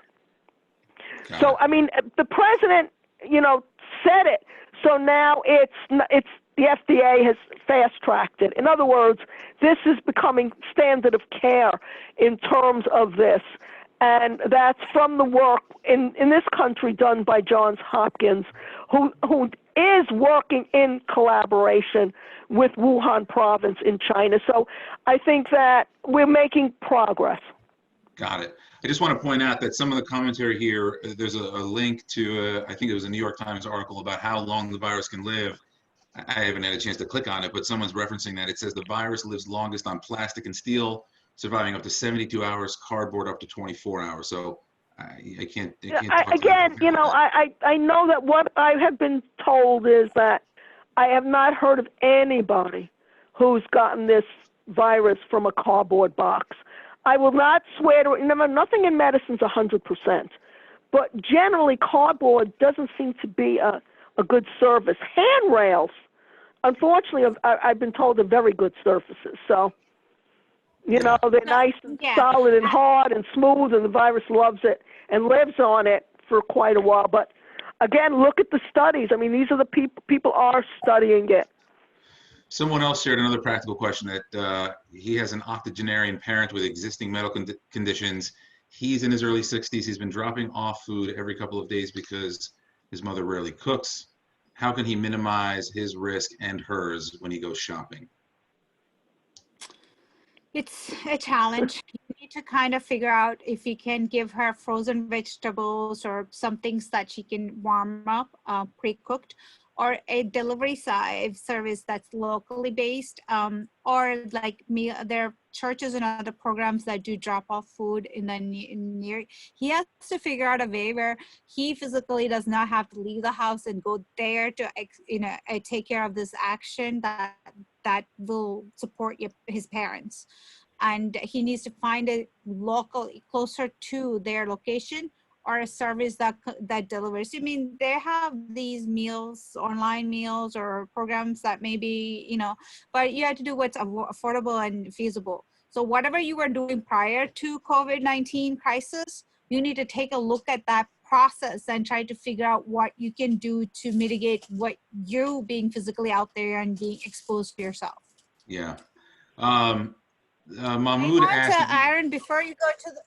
So, I mean, the president, said it. So now it's the FDA has fast-tracked it. In other words, this is becoming standard of care in terms of this. And that's from the work in this country done by Johns Hopkins, who is working in collaboration with Wuhan province in China. So I think that we're making progress. Got it. I just want to point out that some of the commentary here, there's a link to, I think it was a New York Times article about how long the virus can live. I haven't had a chance to click on it, but someone's referencing that. It says the virus lives longest on plastic and steel, surviving up to 72 hours, cardboard up to 24 hours. So I can't again, I know that what I have been told is that I have not heard of anybody who's gotten this virus from a cardboard box. I will not swear to it. Nothing in medicine is 100%, but generally cardboard doesn't seem to be a good service. Handrails, unfortunately, I've been told are very good surfaces. So, they're nice and solid and hard and smooth, and the virus loves it and lives on it for quite a while. But again, look at the studies. I mean, these are the people are studying it. Someone else shared another practical question that he has an octogenarian parent with existing medical conditions. He's in his early 60s. He's been dropping off food every couple of days because his mother rarely cooks. How can he minimize his risk and hers when he goes shopping? It's a challenge. You need to kind of figure out if you can give her frozen vegetables or some things that she can warm up, pre-cooked, or a delivery service that's locally based, or like there are churches and other programs that do drop off food in the near. He has to figure out a way where he physically does not have to leave the house and go there to take care of this action that will support his parents. And he needs to find a local, closer to their location, or a service that delivers. I mean, they have these meals, online meals or programs that maybe, but you have to do what's affordable and feasible. So whatever you were doing prior to COVID-19 crisis, you need to take a look at that process and try to figure out what you can do to mitigate what you being physically out there and being exposed to yourself. Yeah. Mahmoud asked, Aaron, before you go to the,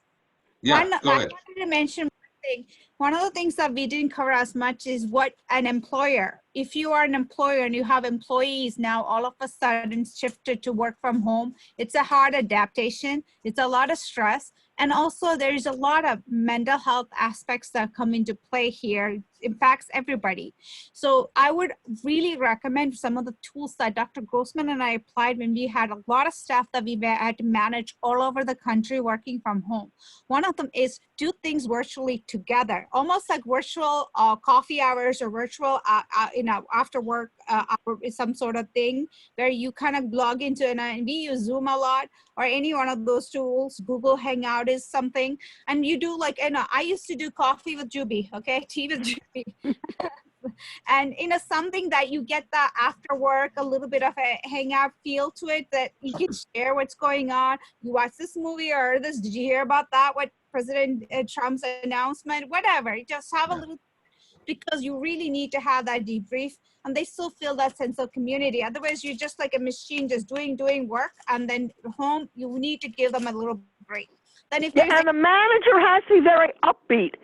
go ahead. I wanted to mention one thing. One of the things that we didn't cover as much is what an employer, if you are an employer and you have employees now all of a sudden shifted to work from home, it's a hard adaptation. It's a lot of stress. And also there's a lot of mental health aspects that come into play here. It impacts everybody. So I would really recommend some of the tools that Dr. Grossman and I applied when we had a lot of staff that we had to manage all over the country working from home. One of them is do things virtually together, almost like virtual coffee hours or virtual, after work, some sort of thing where you kind of log into, and we use Zoom a lot, or any one of those tools. Google Hangout is something, and you do I used to do coffee with Juby, okay, tea with Juby. And something that you get that after work, a little bit of a hangout feel to it, that you can share what's going on. You watch this movie or this, did you hear about that? What President Trump's announcement, whatever, just have a little, because you really need to have that debrief, and they still feel that sense of community. Otherwise, you're just like a machine just doing work, and then home, you need to give them a little break. Then if and the manager has to be very upbeat.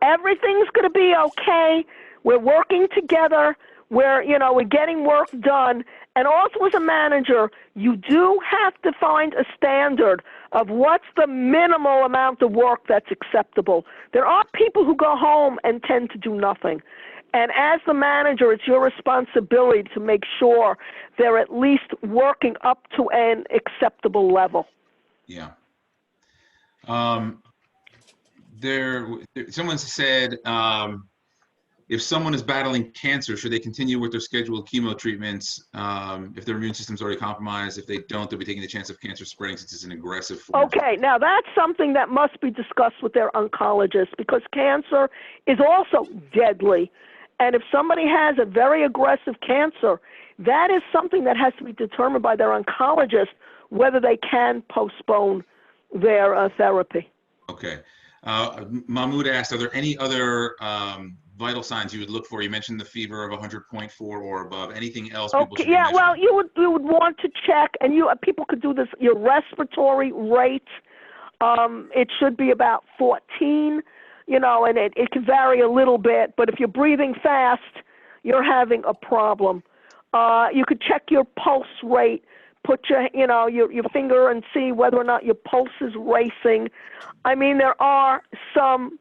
Everything's going to be okay. We're working together. We're getting work done. And also as a manager, you do have to find a standard of what's the minimal amount of work that's acceptable. There are people who go home and tend to do nothing. And as the manager, it's your responsibility to make sure they're at least working up to an acceptable level. Yeah. Someone said, if someone is battling cancer, should they continue with their scheduled chemo treatments if their immune system's already compromised? If they don't, they'll be taking the chance of cancer spreading since it's an aggressive form. Okay, now that's something that must be discussed with their oncologist, because cancer is also deadly. And if somebody has a very aggressive cancer, that is something that has to be determined by their oncologist whether they can postpone their therapy. Okay. Mahmoud asked, are there any other vital signs you would look for? You mentioned the fever of 100.4 or above. Anything else people should be measuring? Well, you would want to check, and people could do this, your respiratory rate. It should be about 14, and it can vary a little bit, but if you're breathing fast, you're having a problem. You could check your pulse rate. Put your finger and see whether or not your pulse is racing. I mean, there are some,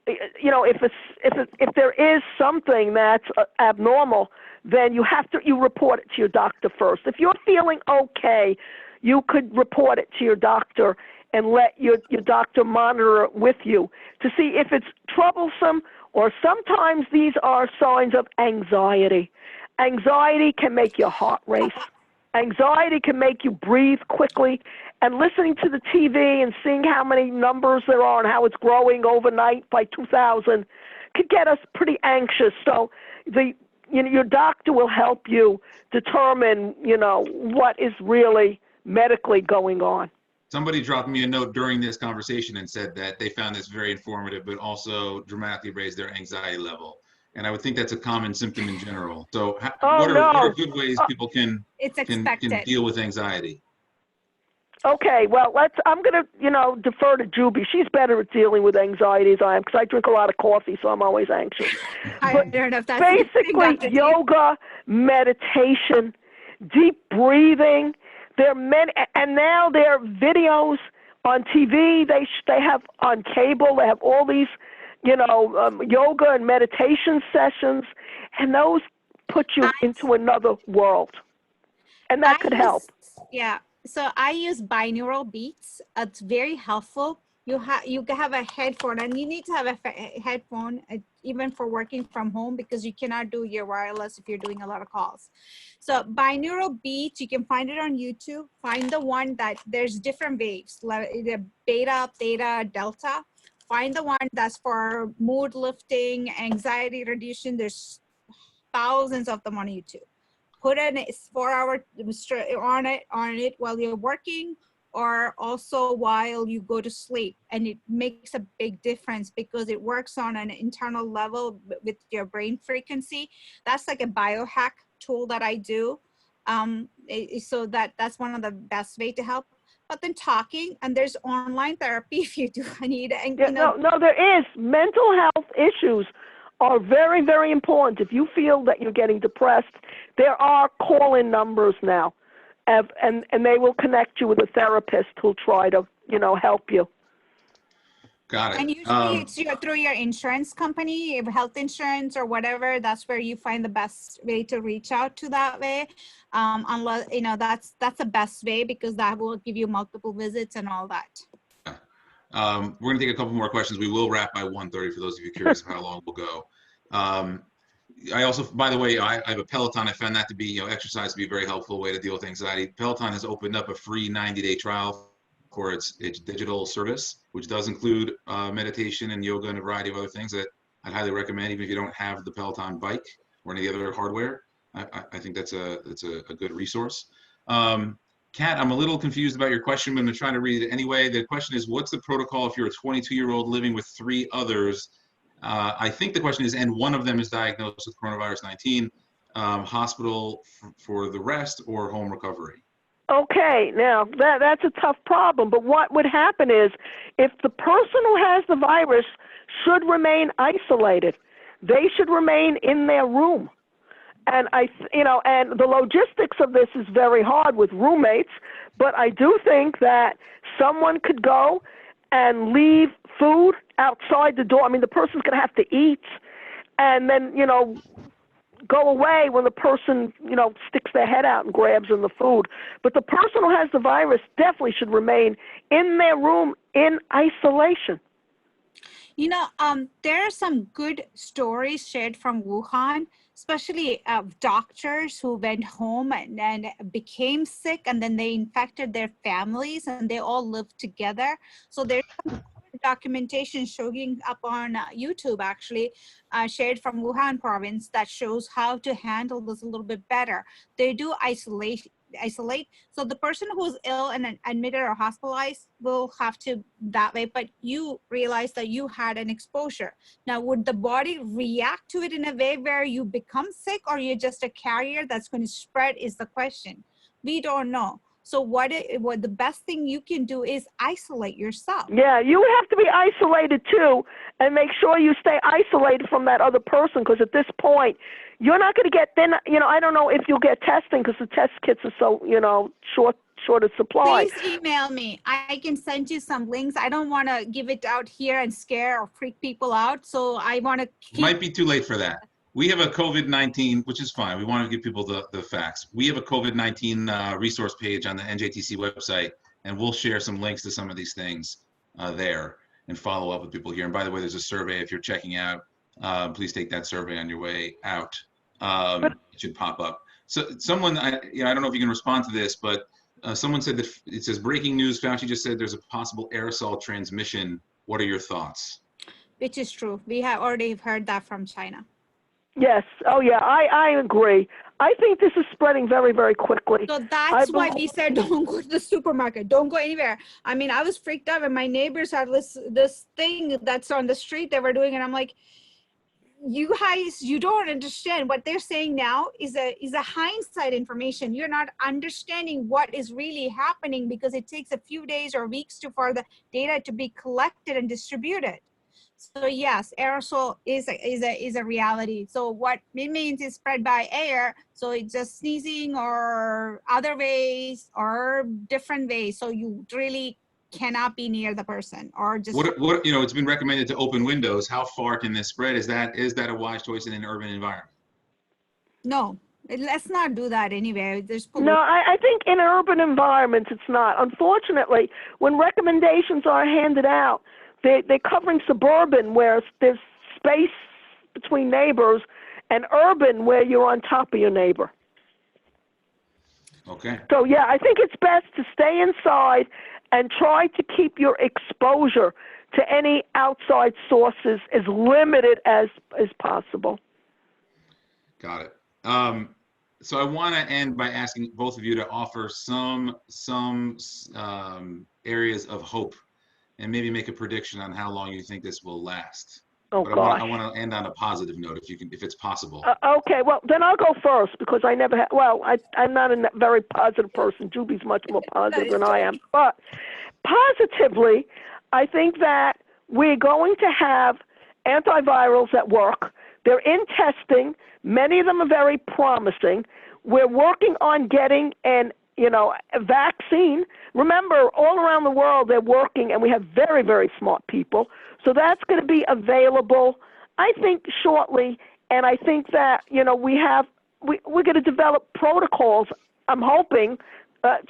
if there is something that's abnormal, then you report it to your doctor first. If you're feeling okay, you could report it to your doctor and let your doctor monitor it with you to see if it's troublesome, or sometimes these are signs of anxiety. Anxiety can make your heart race. Anxiety can make you breathe quickly, and listening to the TV and seeing how many numbers there are and how it's growing overnight by 2,000 could get us pretty anxious. So your doctor will help you determine, what is really medically going on. Somebody dropped me a note during this conversation and said that they found this very informative, but also dramatically raised their anxiety level. And I would think that's a common symptom in general. So what are good ways people can deal with anxiety? Okay, well, I'm going to, defer to Juby. She's better at dealing with anxiety as I am, because I drink a lot of coffee, so I'm always anxious. I don't know if that's basically yoga, meditation, deep breathing. And now there are videos on TV. They have on cable. They have all these yoga and meditation sessions, and those put you into another world, and that could help. Yeah, so I use binaural beats. It's very helpful. You have a headphone, and you need to have a headphone even for working from home, because you cannot do your wireless if you're doing a lot of calls. So binaural beats, you can find it on YouTube. Find the one that there's different waves, like the beta, theta, delta. Find the one that's for mood lifting, anxiety reduction. There's thousands of them on YouTube. Put a 4-hour on it while you're working, or also while you go to sleep. And it makes a big difference because it works on an internal level with your brain frequency. That's like a biohack tool that I do. So that's one of the best way to help. But then talking, and there's online therapy if you do need it. And, no, there is. Mental health issues are very, very important. If you feel that you're getting depressed, there are call-in numbers now, and they will connect you with a therapist who'll try to, help you. Got it. And usually it's through your insurance company, health insurance or whatever. That's where you find the best way to reach out to that way. Unless, that's the best way, because that will give you multiple visits and all that. We're going to take a couple more questions. We will wrap by 1:30 for those of you curious of how long we'll go. I also, by the way, I have a Peloton. I found that to be, exercise to be a very helpful way to deal with anxiety. Peloton has opened up a free 90-day trial for its digital service, which does include meditation and yoga and a variety of other things that I'd highly recommend, even if you don't have the Peloton bike or any other hardware. I think that's a good resource. Kat, I'm a little confused about your question, but I'm trying to read it anyway. The question is, what's the protocol if you're a 22-year-old living with 3 others? I think the question is, and one of them is diagnosed with coronavirus 19, hospital for the rest or home recovery? Okay, now that's a tough problem, but what would happen is if the person who has the virus should remain isolated, they should remain in their room. And and the logistics of this is very hard with roommates, but I do think that someone could go and leave food outside the door. I mean, the person's going to have to eat, and then, go away when the person, sticks their head out and grabs in the food. But the person who has the virus definitely should remain in their room in isolation. There are some good stories shared from Wuhan, especially of doctors who went home and became sick, and then they infected their families, and they all lived together. So there's some documentation showing up on YouTube, actually, shared from Wuhan province, that shows how to handle this a little bit better. They do isolate. So the person who's ill and admitted or hospitalized will have to that way, but you realize that you had an exposure. Now, would the body react to it in a way where you become sick, or you're just a carrier that's going to spread, is the question. We don't know. So what the best thing you can do is isolate yourself. Yeah, you have to be isolated too, and make sure you stay isolated from that other person, because at this point, you're not going to get, then, I don't know if you'll get testing because the test kits are so, short of supply. Please email me. I can send you some links. I don't want to give it out here and scare or freak people out. So I want to keep. Might be too late for that. We have a COVID-19, which is fine. We want to give people the facts. We have a COVID-19 resource page on the NJTC website, and we'll share some links to some of these things there and follow up with people here. And by the way, there's a survey if you're checking out. Please take that survey on your way out. It should pop up. So someone, I don't know if you can respond to this, but someone said that it says breaking news. Fauci just said there's a possible aerosol transmission. What are your thoughts? Which is true. We have already heard that from China. Yes. Oh, yeah. I agree. I think this is spreading very, very quickly. So that's why we said don't go to the supermarket. Don't go anywhere. I mean, I was freaked out, and my neighbors had this thing that's on the street they were doing, and I'm like, you guys, you don't understand. What they're saying now is a hindsight information. You're not understanding what is really happening, because it takes a few days or weeks for the data to be collected and distributed. So yes, aerosol is a reality. So what it means is spread by air. So it's just sneezing or other ways or different ways. So you really cannot be near the person or just. What it's been recommended to open windows. How far can this spread? Is that a wise choice in an urban environment? No, let's not do that anyway. There's pollution. No, I think in urban environments it's not. Unfortunately, when recommendations are handed out, they're covering suburban where there's space between neighbors, and urban where you're on top of your neighbor. Okay. So yeah, I think it's best to stay inside and try to keep your exposure to any outside sources as limited as possible. Got it. So I want to end by asking both of you to offer some areas of hope, and maybe make a prediction on how long you think this will last. Oh, but gosh. I want to end on a positive note, if it's possible. Okay, well, then I'll go first, because I never had, I'm not a very positive person. Juby's much more positive than I am. But positively, I think that we're going to have antivirals that work. They're in testing. Many of them are very promising. We're working on getting a vaccine. Remember, all around the world, they're working, and we have very, very smart people. So that's going to be available, I think, shortly. And I think that, we're going to develop protocols, I'm hoping,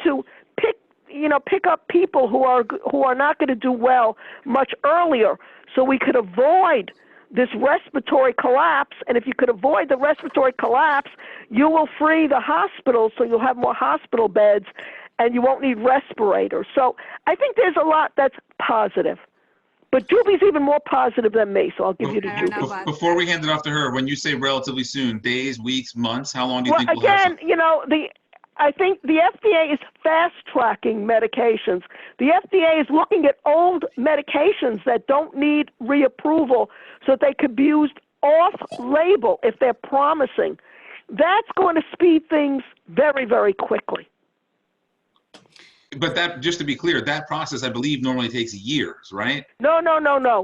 to pick up people who are not going to do well much earlier, so we could avoid this respiratory collapse. And if you could avoid the respiratory collapse, you will free the hospitals, so you'll have more hospital beds, and you won't need respirators. So I think there's a lot that's positive. But Juby's even more positive than me, so I'll give you to Juby. Before we hand it off to her, when you say relatively soon, days, weeks, months, how long do you think we'll have some? I think the FDA is fast-tracking medications. The FDA is looking at old medications that don't need reapproval so that they could be used off-label if they're promising. That's going to speed things very, very quickly. But that, just to be clear, that process, I believe, normally takes years, right? No.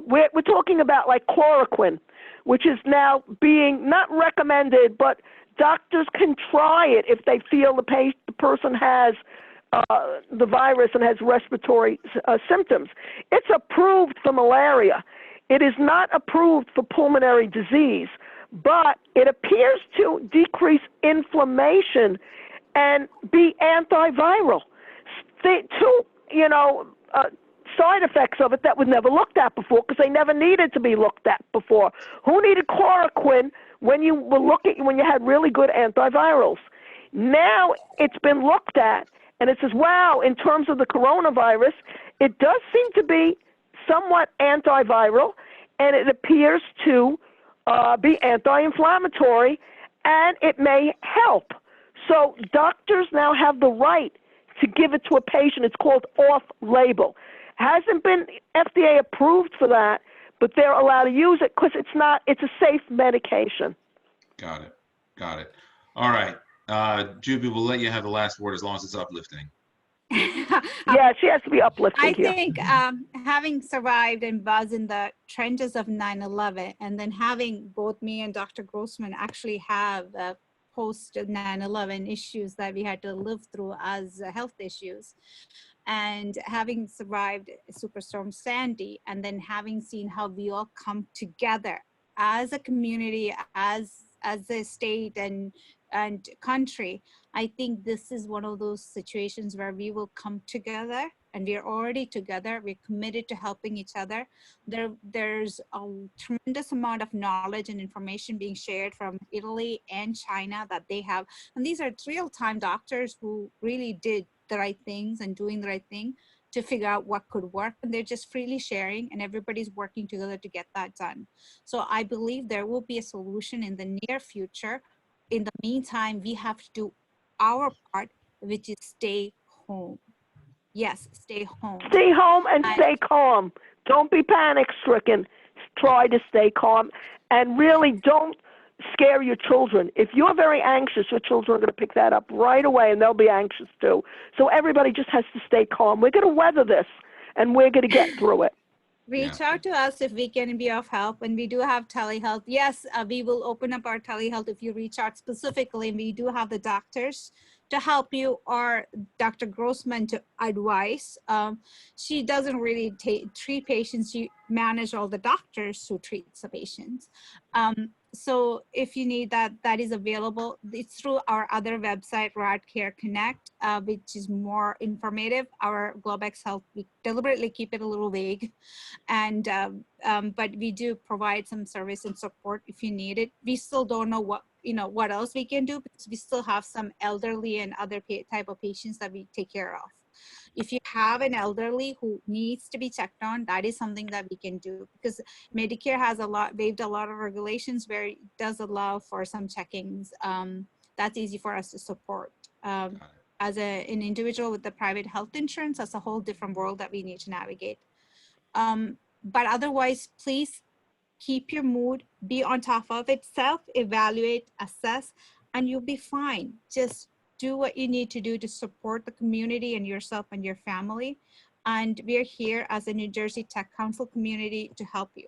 We're talking about like chloroquine, which is now being not recommended, but doctors can try it if they feel the person has the virus and has respiratory symptoms. It's approved for malaria. It is not approved for pulmonary disease. but it appears to decrease inflammation and be antiviral. Two, side effects of it that were never looked at before because they never needed to be looked at before. Who needed chloroquine when you had really good antivirals? Now it's been looked at, and it says, wow, in terms of the coronavirus, it does seem to be somewhat antiviral, and it appears to be anti-inflammatory, and it may help. So doctors now have the right to give it to a patient. It's called off-label. Hasn't been FDA approved for that, but they're allowed to use it because it's a safe medication. Got it. All right. Juby, we'll let you have the last word as long as it's uplifting. Yeah, she has to be uplifting I here. think having survived and was in the trenches of 9/11, and then having both me and Dr. Grossman actually have post 9/11 issues that we had to live through as health issues, and having survived Superstorm Sandy, and then having seen how we all come together as a community, as a state and country, I think this is one of those situations where we will come together, and we're already together. We're committed to helping each other. There's a tremendous amount of knowledge and information being shared from Italy and China that they have. And these are real-time doctors who really did the right things and doing the right thing to figure out what could work. And they're just freely sharing, and everybody's working together to get that done. So I believe there will be a solution in the near future. In the meantime, we have to do our part, which is stay home. Yes, stay home. Stay home and stay calm. Don't be panic stricken. Try to stay calm, and really don't scare your children. If you're very anxious, your children are going to pick that up right away, and they'll be anxious too. So everybody just has to stay calm. We're going to weather this, and we're going to get through it. Reach out to us if we can be of help, and we do have telehealth. Yes, we will open up our telehealth if you reach out specifically. We do have the doctors to help you, or Dr. Grossman to advise. She doesn't really treat patients. She manages all the doctors who treat the patients. So if you need that, that is available. It's through our other website, RadCare Connect, which is more informative. Our Globex Health, we deliberately keep it a little vague. And but we do provide some service and support if you need it. We still don't know what else we can do, because we still have some elderly and other type of patients that we take care of. If you have an elderly who needs to be checked on, that is something that we can do, because Medicare has waived a lot of regulations where it does allow for some checkings. That's easy for us to support. As an individual with the private health insurance, that's a whole different world that we need to navigate. But otherwise, please keep your mood, be on top of it, self-evaluate, assess, and you'll be fine. Just do what you need to do to support the community and yourself and your family. And we're here as a New Jersey Tech Council community to help you.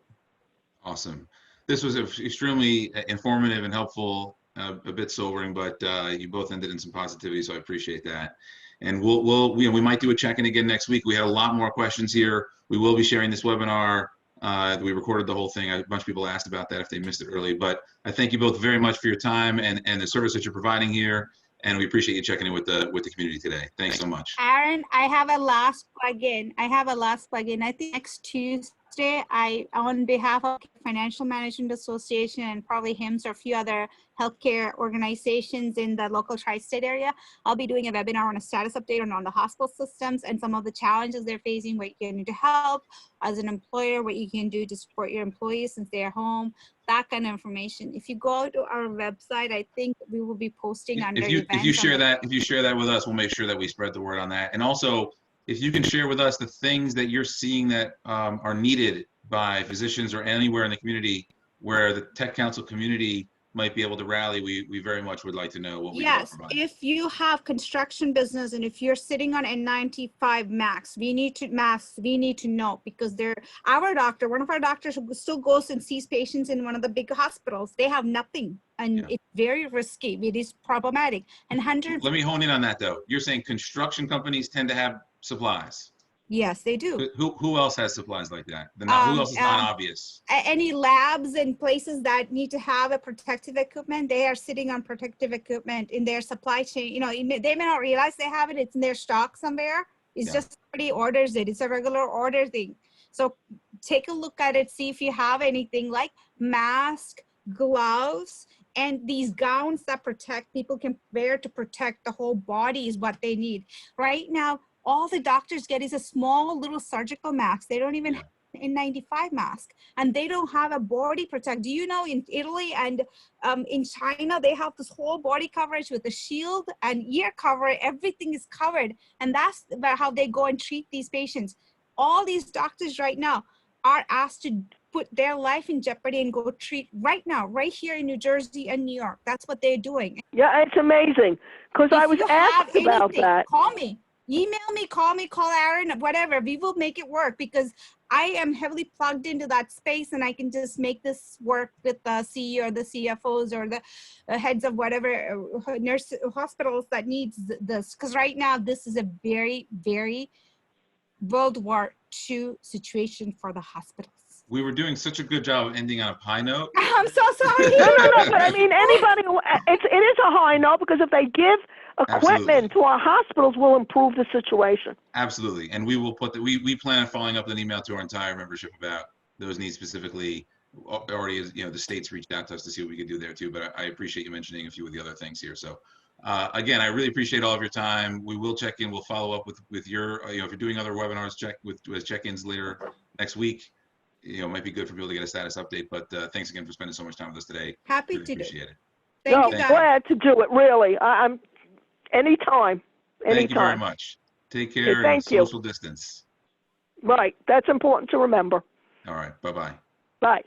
Awesome. This was extremely informative and helpful, a bit sobering, but you both ended in some positivity, so I appreciate that. And we might do a check-in again next week. We had a lot more questions here. We will be sharing this webinar. We recorded the whole thing. A bunch of people asked about that if they missed it early, but I thank you both very much for your time and the service that you're providing here. And we appreciate you checking in with the community today. Thanks so much. Aaron, I have a last plug-in. I think next Tuesday, on behalf of Financial Management Association and probably HIMSS or a few other healthcare organizations in the local tri-state area, I'll be doing a webinar on a status update on the hospital systems and some of the challenges they're facing, what you can do to help as an employer, what you can do to support your employees since they're home, that kind of information. If you go to our website, I think we will be posting under events. If you share that with us, we'll make sure that we spread the word on that. And also, if you can share with us the things that you're seeing that are needed by physicians or anywhere in the community where the Tech Council community might be able to rally, we very much would like to know what we can provide. Yes, if you have construction business and if you're sitting on N95 max, we need to know, because one of our doctors who still goes and sees patients in one of the big hospitals, they have nothing, and it's very risky. It is problematic. And let me hone in on that though. You're saying construction companies tend to have supplies. Yes, they do. Who else has supplies like that? Who else is non-obvious? Any labs and places that need to have a protective equipment, they are sitting on protective equipment in their supply chain. You know, they may not realize they have it. It's in their stock somewhere. It's just somebody orders it. It's a regular order thing. So take a look at it, see if you have anything like mask, gloves, and these gowns that protect, people can wear to protect the whole body is what they need. Right now, all the doctors get is a small little surgical mask. They don't even have an N95 mask, and they don't have a body protect. Do you know in Italy and in China, they have this whole body coverage with a shield and ear cover, everything is covered. And that's about how they go and treat these patients. All these doctors right now are asked to put their life in jeopardy and go treat right now, right here in New Jersey and New York. That's what they're doing. Yeah, it's amazing. Because I was asked about that. Call me, email me, call Aaron, whatever. We will make it work because I am heavily plugged into that space and I can just make this work with the CEO or the CFOs or the heads of whatever nurse hospitals that needs this. Because right now, this is a very, very World War II situation for the hospitals. We were doing such a good job of ending on a high note. I'm so sorry. No, but I mean, anybody, it is a high note because if they give equipment to our hospitals, will improve the situation. Absolutely. And we will put we plan on following up with an email to our entire membership about those needs specifically. Already, the states reached out to us to see what we could do there too, but I appreciate you mentioning a few of the other things here. So again, I really appreciate all of your time. We will check in. We'll follow up with your, if you're doing other webinars, check-ins later next week. It might be good for people to get a status update, but thanks again for spending so much time with us today. Happy really to appreciate it. Thank you, guys. Glad to do it, really. I'm anytime. Thank you very much. Take care. Okay, thank you. Social distance. Right. That's important to remember. All right. Bye-bye. Bye.